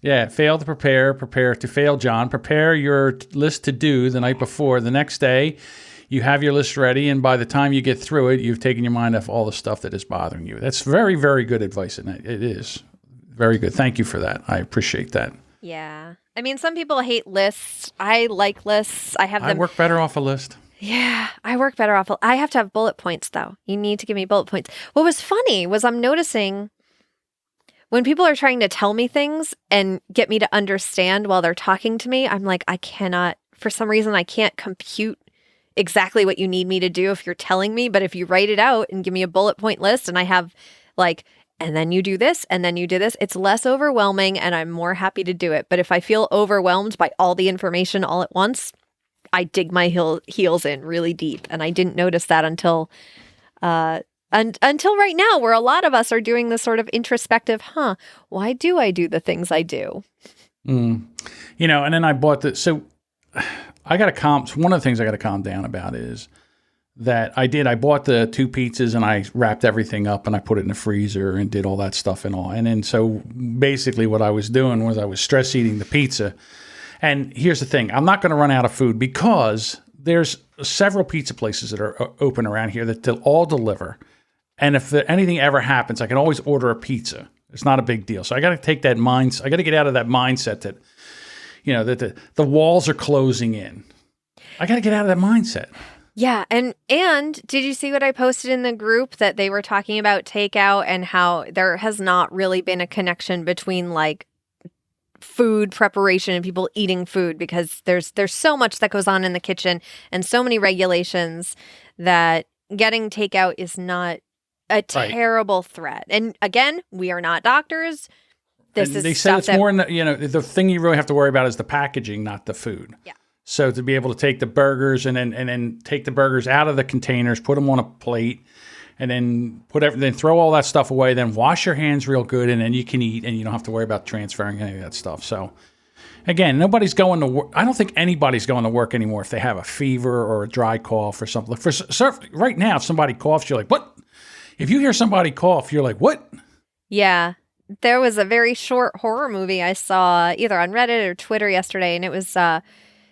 Yeah, fail to prepare to fail, John. Prepare your list to do the night before. The next day, you have your list ready, and by the time you get through it, you've taken your mind off all the stuff that is bothering you. That's very, very good advice, Annette. It is very good. Thank you for that. I appreciate that. Yeah. I mean, some people hate lists. I like lists. I have them. I work better off a list. Yeah, I work better off. I have to have bullet points, though. You need to give me bullet points. What was funny was I'm noticing when people are trying to tell me things and get me to understand while they're talking to me, I'm like, I cannot, for some reason, I can't compute exactly what you need me to do if you're telling me. But if you write it out and give me a bullet point list and I have like, and then you do this, and then you do this, it's less overwhelming and I'm more happy to do it. But if I feel overwhelmed by all the information all at once, I dig my heels in really deep. And I didn't notice that until right now, where a lot of us are doing this sort of introspective, why do I do the things I do? You know, and then I bought so I got to one of the things I got to calm down about is that I bought the 2 pizzas and I wrapped everything up and I put it in the freezer and did all that stuff and all. And then so basically what I was doing was I was stress eating the pizza. And here's the thing, I'm not going to run out of food because there's several pizza places that are open around here that they'll all deliver. And if anything ever happens, I can always order a pizza. It's not a big deal. So I got to take that mindset. I got to get out of that mindset that, you know, that the walls are closing in. I got to get out of that mindset. Yeah. And did you see what I posted in the group that they were talking about takeout and how there has not really been a connection between like food preparation and people eating food, because there's so much that goes on in the kitchen and so many regulations that getting takeout is not a terrible threat. And again, we are not doctors. They say it's more in the thing you really have to worry about is the packaging, not the food. Yeah. So to be able to take the burgers and then take the burgers out of the containers, put them on a plate, and then then throw all that stuff away, then wash your hands real good, and then you can eat, and you don't have to worry about transferring any of that stuff. So again, nobody's going to work. I don't think anybody's going to work anymore if they have a fever or a dry cough or something. Right now, if somebody coughs, you're like, what? If you hear somebody cough, you're like, what? Yeah. There was a very short horror movie I saw either on Reddit or Twitter yesterday, and it was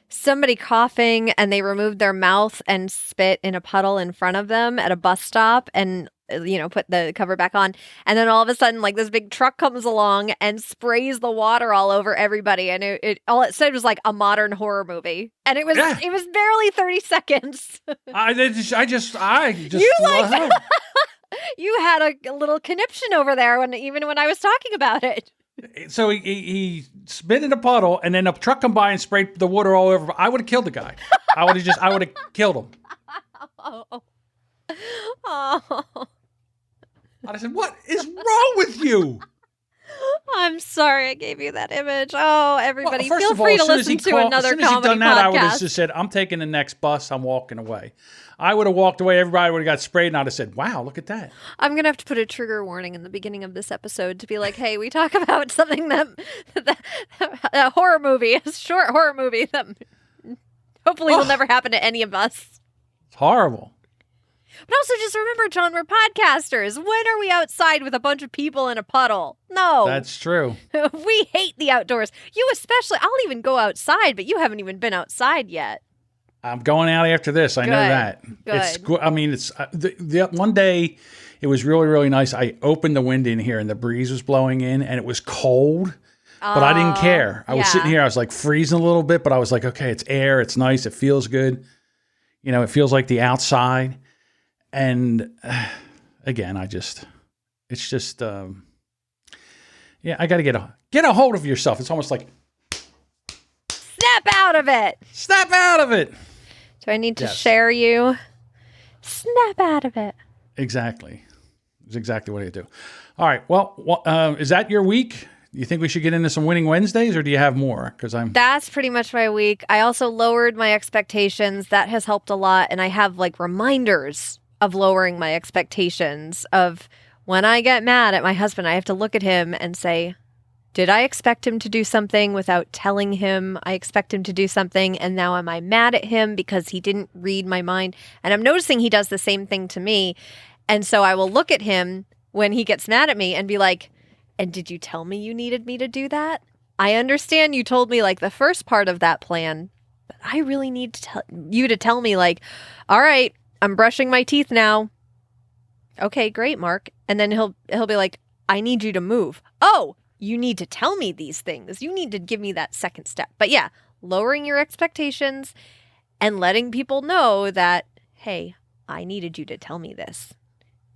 somebody coughing and they removed their mouth and spit in a puddle in front of them at a bus stop and put the cover back on, and then all of a sudden like this big truck comes along and sprays the water all over everybody, and it all it said was like a modern horror movie, and it was barely 30 seconds. I just You like you had a little conniption over there when I was talking about it. So he spit in a puddle, and then a truck come by and sprayed the water all over. I would have killed the guy. I would have killed him. Oh. I said, "What is wrong with you?" I'm sorry I gave you that image. Oh, everybody, well, feel free to listen to another comedy done that, podcast. I would have just said, "I'm taking the next bus. I'm walking away." I would have walked away. Everybody would have got sprayed, and I'd have said, "Wow, look at that." I'm gonna have to put a trigger warning in the beginning of this episode to be like, "Hey, we talk about something that a horror movie, a short horror movie that hopefully will never happen to any of us." It's horrible. But also just remember, John, we're podcasters. When are we outside with a bunch of people in a puddle? No. That's true. We hate the outdoors. You especially. I'll even go outside, but you haven't even been outside yet. I'm going out after this. I know that. Good. It's the one day it was really, really nice. I opened the window in here and the breeze was blowing in and it was cold, but I didn't care. I was sitting here. I was like freezing a little bit, but I was like, okay, it's air. It's nice. It feels good. It feels like the outside. And again, I got to get a hold of yourself. It's almost like snap out of it. Snap out of it. Do I need to share you? Snap out of it. Exactly. It's exactly what I do. All right. Well, is that your week? You think we should get into some Winning Wednesdays, or do you have more? That's pretty much my week. I also lowered my expectations. That has helped a lot. And I have like reminders of lowering my expectations of when I get mad at my husband, I have to look at him and say, did I expect him to do something without telling him I expect him to do something? And now am I mad at him because he didn't read my mind? And I'm noticing he does the same thing to me. And so I will look at him when he gets mad at me and be like, and did you tell me you needed me to do that? I understand you told me like the first part of that plan, but I really need you to tell me like, all right, I'm brushing my teeth now. Okay, great, Mark. And then he'll be like, I need you to move. Oh, you need to tell me these things. You need to give me that second step. But yeah, lowering your expectations and letting people know that, hey, I needed you to tell me this.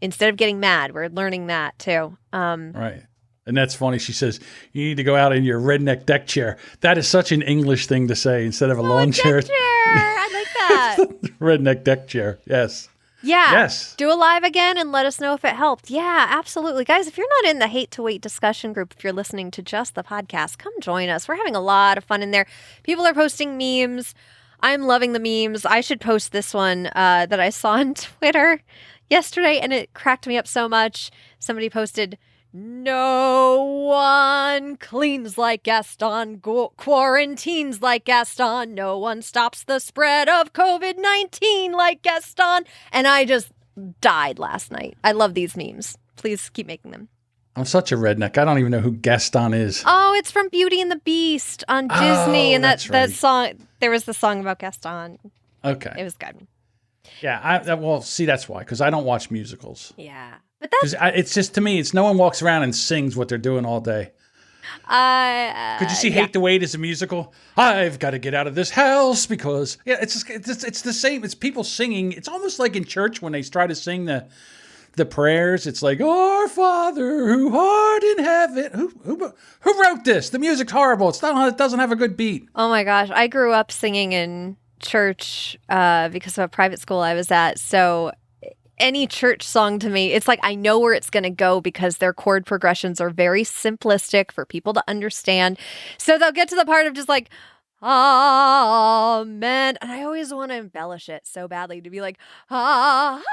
Instead of getting mad, we're learning that too. Right. And that's funny. She says, you need to go out in your redneck deck chair. That is such an English thing to say instead of a lawn chair. Deck chair. I like that. Redneck deck chair. Yes. Yeah. Yes. Do a live again and let us know if it helped. Yeah, absolutely. Guys, if you're not in the Hate to Wait discussion group, if you're listening to just the podcast, come join us. We're having a lot of fun in there. People are posting memes. I'm loving the memes. I should post this one that I saw on Twitter yesterday, and it cracked me up so much. Somebody posted, no one cleans like Gaston, quarantines like Gaston. No one stops the spread of COVID-19 like Gaston. And I just died last night. I love these memes. Please keep making them. I'm such a redneck. I don't even know who Gaston is. Oh, it's from Beauty and the Beast on Disney. And that song, there was the song about Gaston. Okay. It was good. Yeah. Well, see, that's why, because I don't watch musicals. Yeah. But it's just, to me, it's no one walks around and sings what they're doing all day. Could you see Hate to Wait as a musical? I've got to get out of this house because it's the same. It's people singing. It's almost like in church when they try to sing the prayers. It's like, Our Father who art in heaven. Who wrote this? The music's horrible. It doesn't have a good beat. Oh my gosh, I grew up singing in church because of a private school I was at. So any church song to me, it's like I know where it's going to go because their chord progressions are very simplistic for people to understand. So they'll get to the part of just like, Amen. And I always want to embellish it so badly to be like, Amen.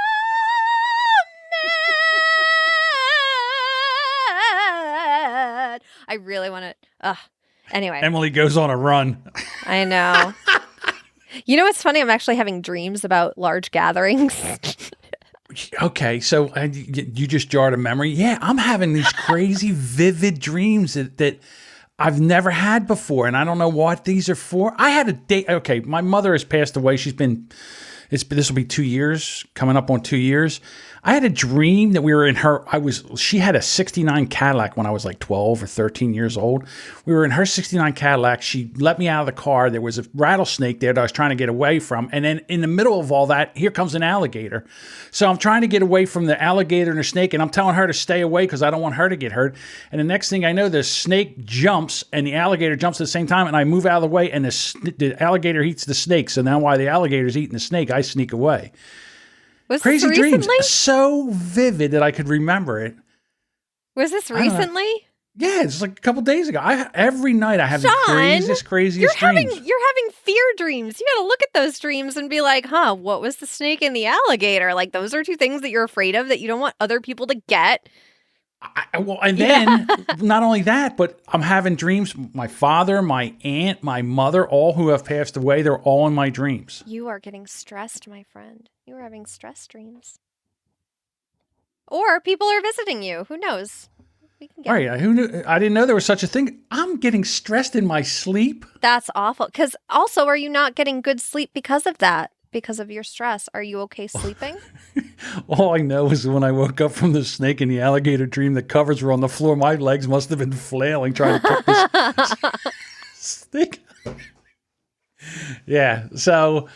I really want to. Anyway. Emily goes on a run. I know. You know what's funny? I'm actually having dreams about large gatherings. Okay, so you just jarred a memory. Yeah, I'm having these crazy vivid dreams that I've never had before, and I don't know what these are for. I had a date. Okay, my mother has passed away. This will be 2 years, coming up on 2 years. I had a dream that we were in she had a 69 Cadillac when I was like 12 or 13 years old. We were in her 69 Cadillac. She let me out of the car. There was a rattlesnake there that I was trying to get away from. And then in the middle of all that, here comes an alligator. So I'm trying to get away from the alligator and the snake, and I'm telling her to stay away because I don't want her to get hurt. And the next thing I know, the snake jumps and the alligator jumps at the same time, and I move out of the way, and the alligator eats the snake. So now while the alligator's eating the snake, I sneak away. Was Crazy this dreams, recently? so vivid that I could remember it. Was this recently? Yeah, it's like a couple days ago. Every night I have the craziest dreams. You're having fear dreams. You got to look at those dreams and be like, huh, what was the snake and the alligator? Like, those are two things that you're afraid of that you don't want other people to get. Then not only that, but I'm having dreams. My father, my aunt, my mother, all who have passed away, they're all in my dreams. You are getting stressed, my friend. You are having stress dreams. Or people are visiting you. Who knows? We can get All right, who knew? I didn't know there was such a thing. I'm getting stressed in my sleep. That's awful. Because also, are you not getting good sleep because of that? Because of your stress? Are you okay sleeping? All I know is when I woke up from the snake and the alligator dream, the covers were on the floor. My legs must have been flailing trying to pick this snake. Yeah, so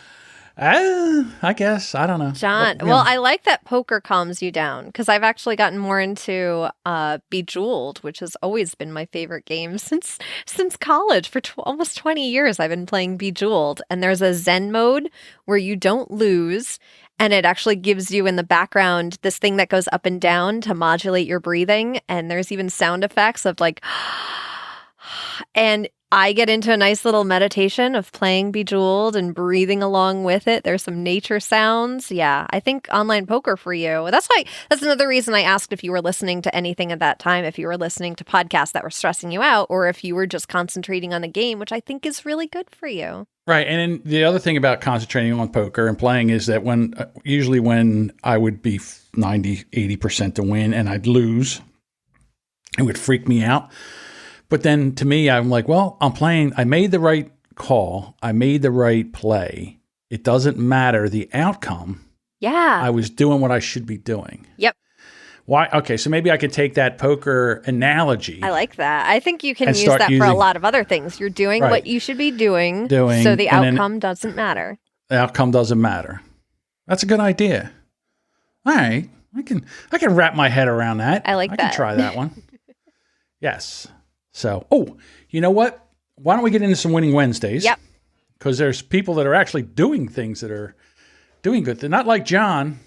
I guess. I don't know. John, well, I like that poker calms you down because I've actually gotten more into Bejeweled, which has always been my favorite game since college. For almost 20 years, I've been playing Bejeweled. And there's a Zen mode where you don't lose. And it actually gives you in the background this thing that goes up and down to modulate your breathing. And there's even sound effects of like, and I get into a nice little meditation of playing Bejeweled and breathing along with it. There's some nature sounds. Yeah, I think online poker for you. That's another reason I asked if you were listening to anything at that time, if you were listening to podcasts that were stressing you out, or if you were just concentrating on a game, which I think is really good for you. Right. And then the other thing about concentrating on poker and playing is that usually when I would be 90, 80% to win and I'd lose, it would freak me out. But then to me, I'm like, well, I'm playing. I made the right call. I made the right play. It doesn't matter the outcome. Yeah. I was doing what I should be doing. Yep. Why? Okay, so maybe I could take that poker analogy. I like that. I think you can use that for a lot of other things. You're doing what you should be doing so the outcome doesn't matter. The outcome doesn't matter. That's a good idea. All right. I can wrap my head around that. I can try that one. Yes. So, you know what? Why don't we get into some Winning Wednesdays? Yep. Because there's people that are actually doing things that are doing good. They're not like John.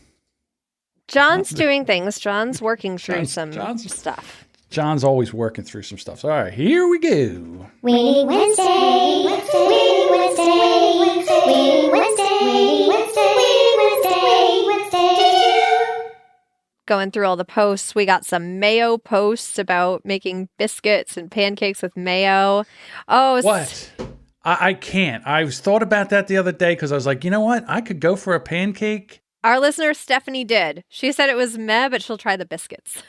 John's doing things. John's working through some stuff. John's always working through some stuff. So, all right, here we go. Winning Wednesday. Winning Wednesday. Winning Wednesday. Winning Wednesday. Winning Wednesday. Going through all the posts. We got some mayo posts about making biscuits and pancakes with mayo. Oh, what? I can't. I thought about that the other day because I was like, you know what? I could go for a pancake. Our listener, Stephanie, did. She said it was meh, but she'll try the biscuits.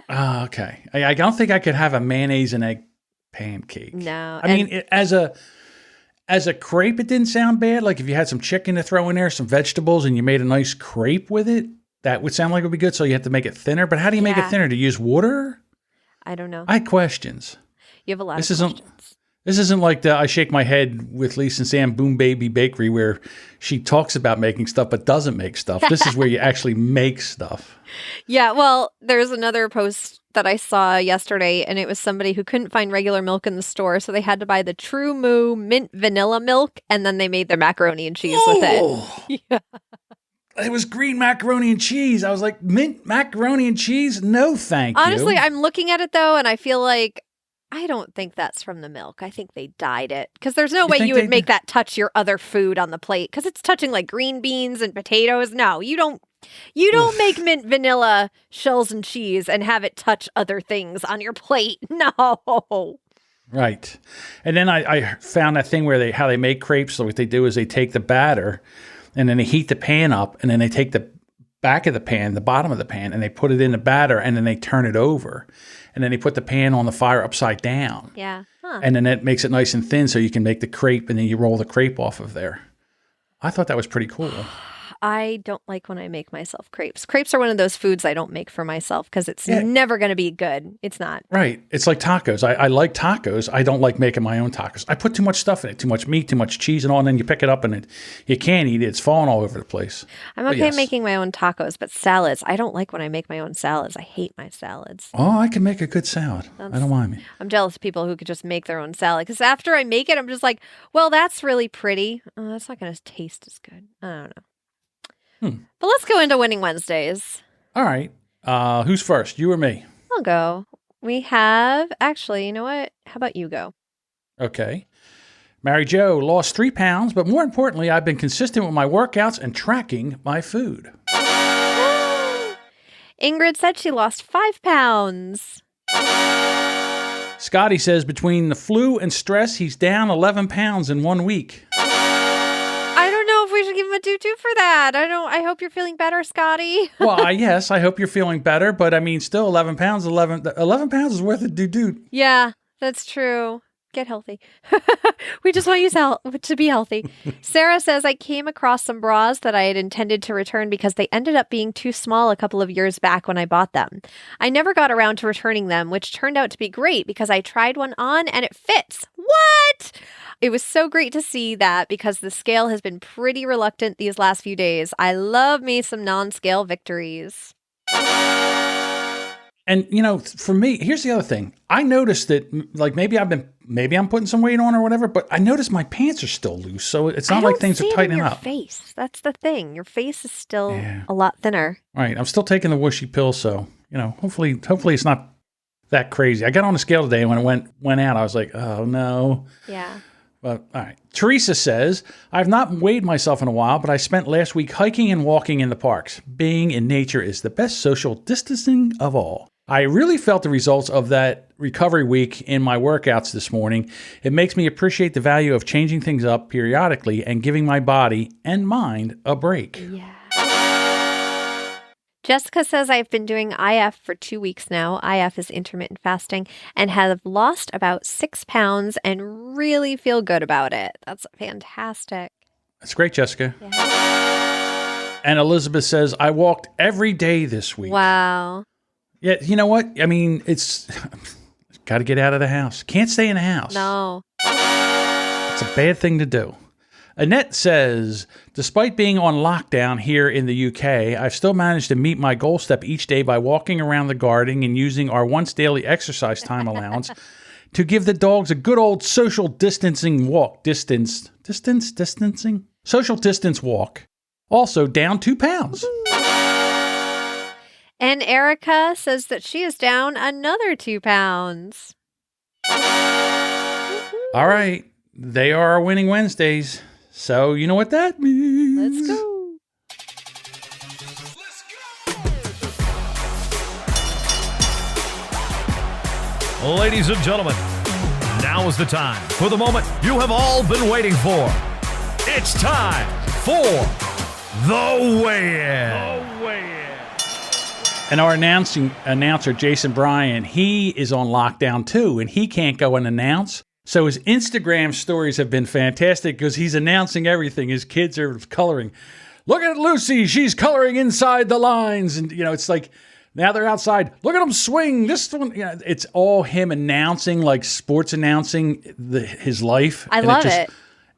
Oh, okay. I don't think I could have a mayonnaise and egg pancake. No. I mean, as a crepe, it didn't sound bad. Like if you had some chicken to throw in there, some vegetables, and you made a nice crepe with it, that would sound like it would be good. So you have to make it thinner. But how do you make it thinner? Do you use water? I don't know. I had questions. You have a lot of questions. This isn't like I shake my head with Lisa and Sam Boom Baby Bakery where she talks about making stuff but doesn't make stuff. This is where you actually make stuff. Yeah, well, there's another post that I saw yesterday, and it was somebody who couldn't find regular milk in the store, so they had to buy the True Moo mint vanilla milk, and then they made their macaroni and cheese with it. Yeah. It was green macaroni and cheese. I was like, mint macaroni and cheese? No, thank you. Honestly, I'm looking at it, though, and I feel like I don't think that's from the milk. I think they dyed it. Because there's no way you would make that touch your other food on the plate. Because it's touching like green beans and potatoes. No, you don't make mint vanilla shells and cheese and have it touch other things on your plate. No. Right. And then I found that thing where how they make crepes. So what they do is they take the batter and then they heat the pan up and then they take the back of the pan, the bottom of the pan, and they put it in the batter, and then they turn it over. And then they put the pan on the fire upside down. Yeah. Huh. And then that makes it nice and thin so you can make the crepe, and then you roll the crepe off of there. I thought that was pretty cool. I don't like when I make myself crepes. Crepes are one of those foods I don't make for myself because it's never going to be good. It's not. Right. It's like tacos. I like tacos. I don't like making my own tacos. I put too much stuff in it, too much meat, too much cheese and all, and then you pick it up and you can't eat it. It's falling all over the place. I'm okay making my own tacos, but salads, I don't like when I make my own salads. I hate my salads. Oh, I can make a good salad. I don't mind me. I'm jealous of people who could just make their own salad because after I make it, I'm just like, well, that's really pretty. Oh, that's not going to taste as good. I don't know. But let's go into Winning Wednesdays. All right. Who's first? You or me? I'll go. We have, actually, you know what? How about you go? Okay. Mary Jo lost 3 pounds, but more importantly, I've been consistent with my workouts and tracking my food. Ingrid said she lost 5 pounds. Scotty says between the flu and stress, he's down 11 pounds in 1 week. I don't know if we should give him a doo-doo for that. I hope you're feeling better, Scotty. Well, yes, I hope you're feeling better, but I mean, still 11 pounds pounds is worth a doo-doo. Yeah, that's true. Get healthy. We just want you to be healthy. Sarah says, I came across some bras that I had intended to return because they ended up being too small a couple of years back when I bought them. I never got around to returning them, which turned out to be great because I tried one on and it fits. What? It was so great to see that because the scale has been pretty reluctant these last few days. I love me some non-scale victories. And, you know, for me, here's the other thing. I noticed that, like, maybe I'm putting some weight on or whatever, but I noticed my pants are still loose. So it's not like things are tightening up. Face. That's the thing. Your face is still a lot thinner. Right. I'm still taking the whooshy pill. So, you know, hopefully it's not that crazy. I got on the scale today and when it went out, I was like, oh, no. Yeah. But all right. Teresa says, I've not weighed myself in a while, but I spent last week hiking and walking in the parks. Being in nature is the best social distancing of all. I really felt the results of that recovery week in my workouts this morning. It makes me appreciate the value of changing things up periodically and giving my body and mind a break. Yeah. Jessica says, I've been doing IF for 2 weeks now. IF is intermittent fasting and have lost about 6 pounds and really feel good about it. That's fantastic. That's great, Jessica. Yeah. And Elizabeth says, I walked every day this week. Wow. Yeah, you know what? I mean, it's got to get out of the house. Can't stay in the house. No. It's a bad thing to do. Annette says, despite being on lockdown here in the UK, I've still managed to meet my goal step each day by walking around the garden and using our once daily exercise time allowance to give the dogs a good old social distancing walk. Distancing? Social distance walk. Also down 2 pounds. And Erica says that she is down another 2 pounds. All right. They are our Winning Wednesdays. So you know what that means. Let's go. Ladies and gentlemen, now is the time for the moment you have all been waiting for. It's time for the weigh-in. And our announcer, Jason Bryan, he is on lockdown too, and he can't go and announce. So his Instagram stories have been fantastic because he's announcing everything. His kids are coloring. Look at Lucy, she's coloring inside the lines. And, you know, it's like, now they're outside. Look at them swing. This one, you know, it's all him announcing, like sports announcing his life. I love it.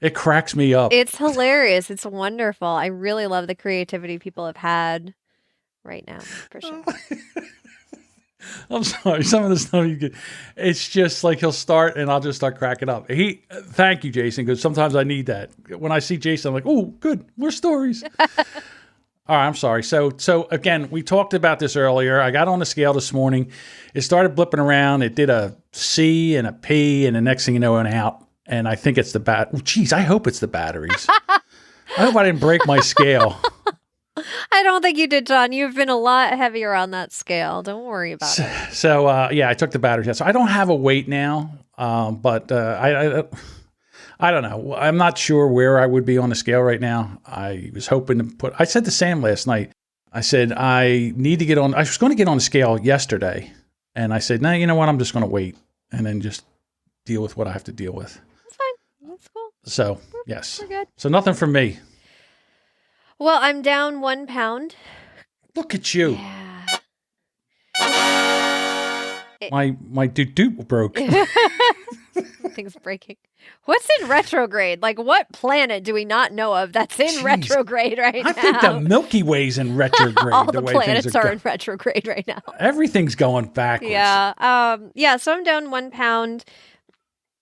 It cracks me up. It's hilarious. It's wonderful. I really love the creativity people have had right now, for sure. I'm sorry. Some of the stuff you get, it's just like he'll start and I'll just start cracking up. Thank you, Jason, because sometimes I need that. When I see Jason, I'm like, oh, good. More stories. All right, I'm sorry. So again, we talked about this earlier. I got on the scale this morning. It started blipping around. It did a C and a P, and the next thing you know, it went out. And I think it's geez, I hope it's the batteries. I hope I didn't break my scale. I don't think you did, John. You've been a lot heavier on that scale. Don't worry about it. So I took the batteries out. So I don't have a weight now, but I don't know. I'm not sure where I would be on the scale right now. I was hoping to I said to Sam last night, I said, I need to get on. I was going to get on the scale yesterday. And I said, no, you know what? I'm just going to wait and then just deal with what I have to deal with. That's fine. That's cool. So, yes. We're good. So nothing from me. Well, I'm down 1 pound. Look at you. Yeah. My doot broke. Things breaking. What's in retrograde? Like, what planet do we not know of that's in Jeez. retrograde right now? I think the Milky Way's in retrograde. All the way planets things are in retrograde right now. Everything's going backwards. Yeah. So I'm down 1 pound.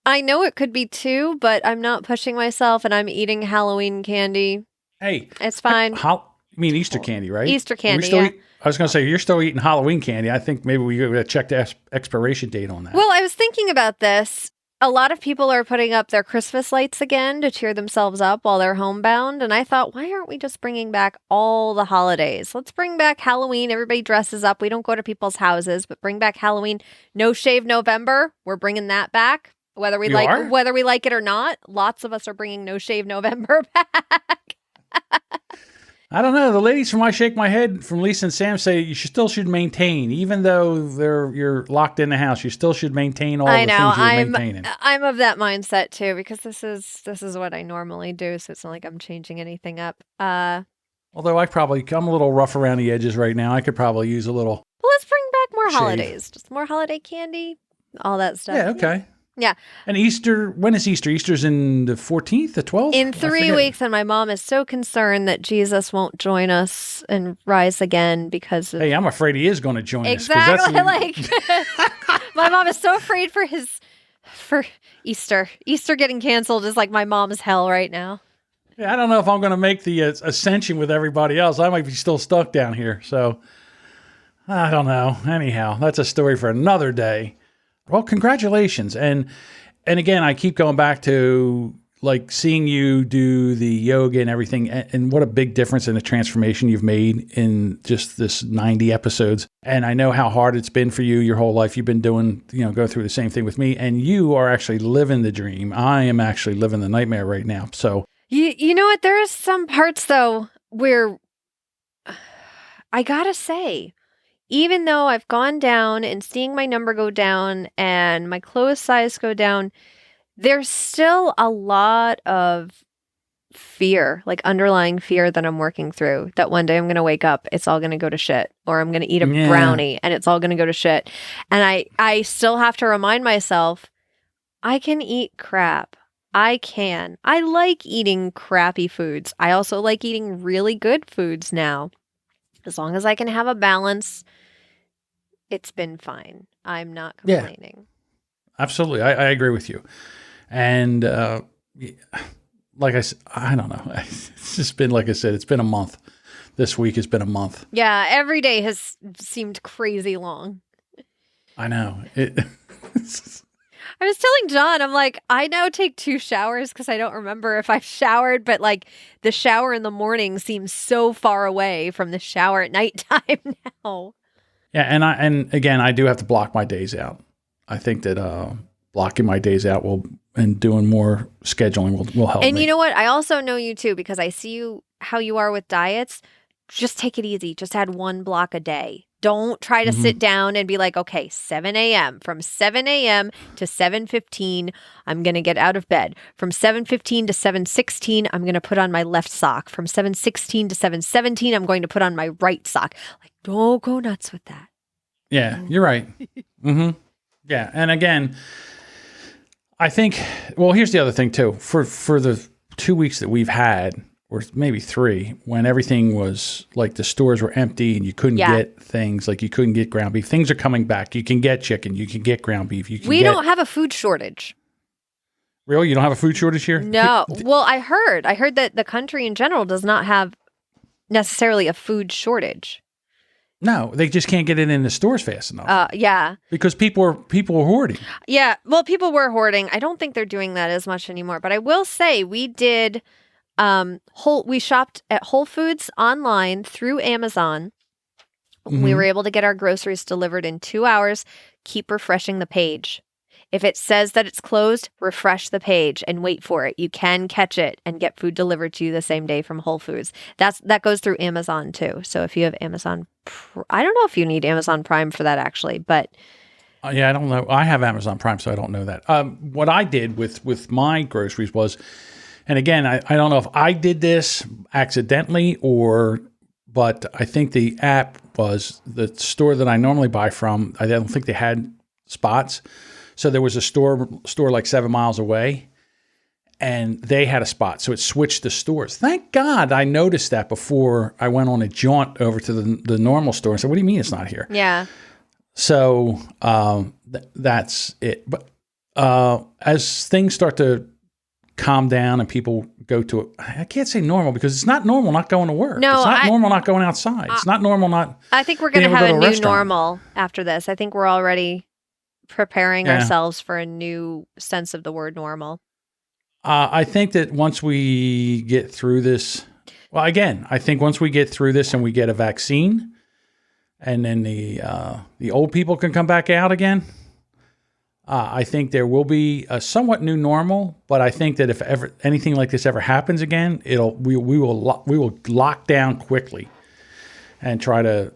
I know it could be 2, but I'm not pushing myself, and I'm eating Halloween candy. Hey. It's fine. You mean Easter candy, right? Easter candy, I was going to say, you're still eating Halloween candy. I think maybe we got to check the expiration date on that. Well, I was thinking about this. A lot of people are putting up their Christmas lights again to cheer themselves up while they're homebound. And I thought, why aren't we just bringing back all the holidays? Let's bring back Halloween. Everybody dresses up. We don't go to people's houses, but bring back Halloween. No Shave November. We're bringing that back. Whether we like it or not. Lots of us are bringing No Shave November back. I don't know. The ladies from I Shake My Head from Lisa and Sam say you still should maintain, even though you're locked in the house. You still should maintain all the things you're maintaining. I'm of that mindset too, because this is what I normally do, so it's not like I'm changing anything up. Although I'm a little rough around the edges right now. I could probably use a little. Well, let's bring back more shave. Holidays, just more holiday candy, all that stuff. Yeah. Okay. Yeah. And Easter, when is Easter? Easter's in the 14th, the 12th? In 3 weeks, and my mom is so concerned that Jesus won't join us and rise again because of... Hey, I'm afraid he is going to join exactly, us. My mom is so afraid for Easter. Easter getting canceled is like my mom's hell right now. Yeah, I don't know if I'm going to make the ascension with everybody else. I might be still stuck down here, so I don't know. Anyhow, that's a story for another day. Well, congratulations. And again, I keep going back to like seeing you do the yoga and everything, and what a big difference in the transformation you've made in just this 90 episodes. And I know how hard it's been for you your whole life. You've been doing, go through the same thing with me, and you are actually living the dream. I am actually living the nightmare right now. So you know what? There is some parts though where I gotta say, even though I've gone down and seeing my number go down and my clothes size go down, there's still a lot of fear, like underlying fear that I'm working through, that one day I'm going to wake up, it's all going to go to shit, or I'm going to eat a brownie and it's all going to go to shit. And I still have to remind myself, I can eat crap. I can. I like eating crappy foods. I also like eating really good foods now. As long as I can have a balance, it's been fine. I'm not complaining. Yeah, absolutely. I agree with you. And like I said, I don't know. It's just been, like I said, it's been a month. This week has been a month. Yeah, every day has seemed crazy long. I know. I was telling John, I'm like, I now take 2 showers because I don't remember if I've showered, but like the shower in the morning seems so far away from the shower at nighttime now. Yeah, and again, I do have to block my days out. I think that blocking my days out and doing more scheduling will help me. And you know what? I also know you too, because I see how you are with diets. Just take it easy. Just add 1 block a day. Don't try to sit down and be like, okay, 7 a.m. From 7 a.m. to 7:15, I'm going to get out of bed. From 7:15 to 7:16, I'm going to put on my left sock. From 7:16 to 7:17, I'm going to put on my right sock. Like, don't go nuts with that. Yeah, you're right. Yeah, and again, I think, well, here's the other thing too. For the 2 weeks that we've had, or maybe 3, when everything was like the stores were empty and you couldn't get things, like you couldn't get ground beef. Things are coming back. You can get chicken. You can get ground beef. We don't have a food shortage. Really? You don't have a food shortage here? No. Well, I heard that the country in general does not have necessarily a food shortage. No, they just can't get it in the stores fast enough. Yeah. Because people are hoarding. Yeah. Well, people were hoarding. I don't think they're doing that as much anymore. But I will say we did... we shopped at Whole Foods online through Amazon. We were able to get our groceries delivered in 2 hours. Keep refreshing the page. If it says that it's closed, refresh the page and wait for it. You can catch it and get food delivered to you the same day from Whole Foods. That goes through Amazon too. So if you have Amazon, I don't know if you need Amazon Prime for that actually, but Yeah, I don't know. I have Amazon Prime, so I don't know that. What I did with my groceries was, and again, I don't know if I did this accidentally but I think the app was the store that I normally buy from. I don't think they had spots. So there was a store like 7 miles away, and they had a spot. So it switched the stores. Thank God I noticed that before I went on a jaunt over to the normal store and said, what do you mean it's not here? yeah. So that's it. But as things start to calm down and people go to I can't say normal because it's not normal not going to work. No, it's not normal not going outside. It's not normal not. I think we're going to being able have to a go to a new restaurant. normal after this. I think we're already preparing Yeah. ourselves for a new sense of the word normal. I think that once we get through this, well, again, I think once we get through this and we get a vaccine, and then the old people can come back out again, I think there will be a somewhat new normal. But I think that if ever anything like this ever happens again, we will lock down quickly and try to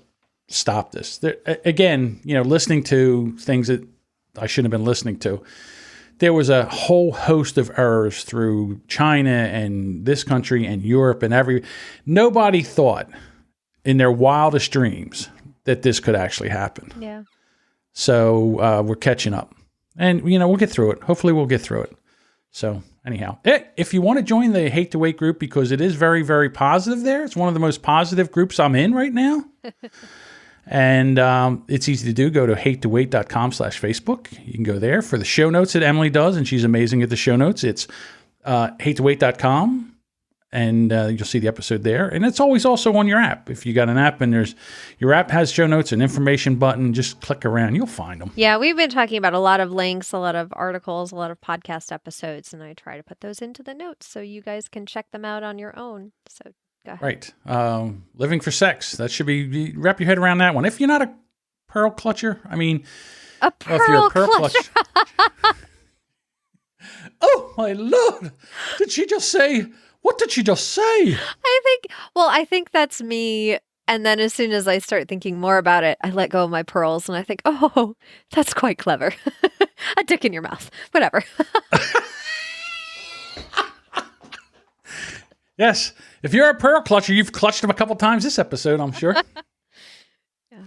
stop this. Again, listening to things that I shouldn't have been listening to. There was a whole host of errors through China and this country and Europe and nobody thought in their wildest dreams that this could actually happen. Yeah. So we're catching up. And, we'll get through it. Hopefully we'll get through it. So anyhow, if you want to join the Hate to Wait group, because it is very, very positive there. It's one of the most positive groups I'm in right now. And it's easy to do. Go to hatetowait.com/Facebook. You can go there for the show notes that Emily does, and she's amazing at the show notes. It's hatetowait.com. And you'll see the episode there. And it's always also on your app. If you got an app and your app has show notes and information button, just click around. You'll find them. Yeah, we've been talking about a lot of links, a lot of articles, a lot of podcast episodes, and I try to put those into the notes so you guys can check them out on your own. So go ahead. Right. Living for sex. That should be, wrap your head around that one. If you're not a pearl clutcher, A if you're a pearl clutcher. Oh, my Lord. Did she just say... What did she just say? I think that's me. And then as soon as I start thinking more about it, I let go of my pearls and I think, oh, that's quite clever. A dick in your mouth. Whatever. Yes. If you're a pearl clutcher, you've clutched them a couple times this episode, I'm sure. Yeah.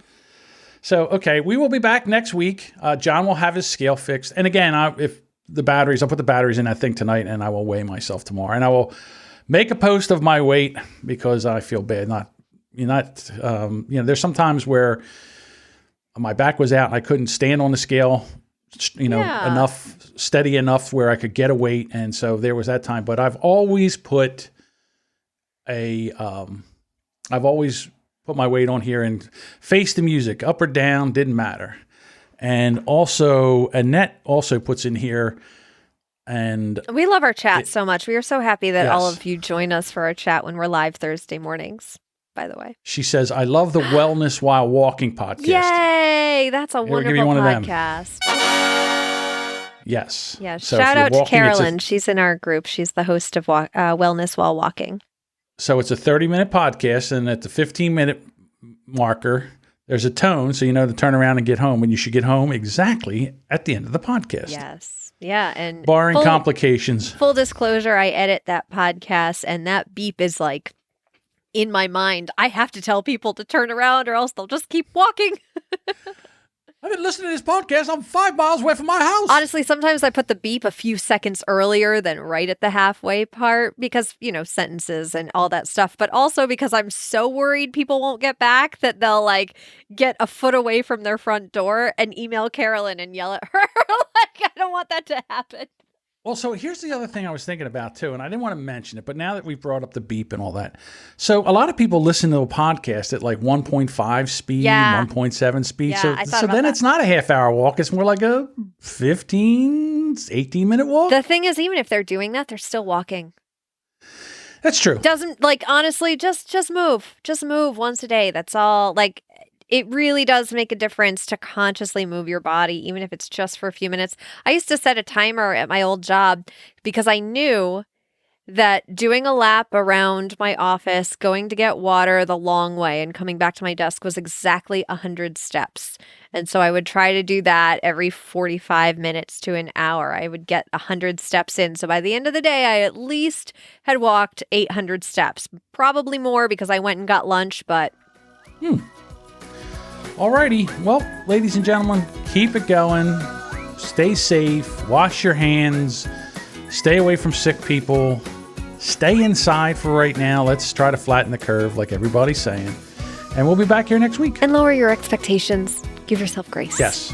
So, okay, we will be back next week. John will have his scale fixed. And again, I'll put the batteries in that thing tonight and I will weigh myself tomorrow. And I will make a post of my weight because I feel bad. There's some times where my back was out and I couldn't stand on the scale, steady enough where I could get a weight. And so there was that time, but I've always put my weight on here and face the music up or down, didn't matter. And also Annette also puts in here. And we love our chat so much. We are so happy that all Yes. of you join us for our chat when we're live Thursday mornings, by the way. She says, I love the Wellness While Walking podcast. Yay! That's a Here, we'll give wonderful you one of them. podcast. Yes. Yeah, So if shout you're out to walking, it's Carolyn. She's in our group. She's the host of Wellness While Walking. So it's a 30-minute podcast, and at the 15-minute marker, there's a tone, so you know to turn around and get home, and you should get home exactly at the end of the podcast. Yes. Yeah. And Barring complications. Full disclosure, I edit that podcast, and that beep is like in my mind. I have to tell people to turn around or else they'll just keep walking. I've been listening to this podcast. I'm 5 miles away from my house. Honestly, sometimes I put the beep a few seconds earlier than right at the halfway part because, sentences and all that stuff. But also because I'm so worried people won't get back that they'll get a foot away from their front door and email Carolyn and yell at her. I don't want that to happen. Well, so here's the other thing I was thinking about, too, and I didn't want to mention it, but now that we've brought up the beep and all that. So a lot of people listen to a podcast at 1.5 speed, Yeah. 1.7 speed. Yeah, so I thought so about then that. it's not a half-hour walk. It's more like a 18-minute walk. The thing is, even if they're doing that, they're still walking. That's true. Doesn't honestly, just move. Just move once a day. That's all. it really does make a difference to consciously move your body, even if it's just for a few minutes. I used to set a timer at my old job because I knew that doing a lap around my office, going to get water the long way, and coming back to my desk was exactly 100 steps. And so I would try to do that every 45 minutes to an hour. I would get 100 steps in. So by the end of the day, I at least had walked 800 steps. Probably more because I went and got lunch, but... Alrighty. Well, ladies and gentlemen, keep it going. Stay safe. Wash your hands. Stay away from sick people. Stay inside for right now. Let's try to flatten the curve like everybody's saying. And we'll be back here next week. And lower your expectations. Give yourself grace. Yes.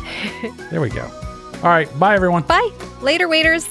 There we go. All right. Bye, everyone. Bye. Later, waiters.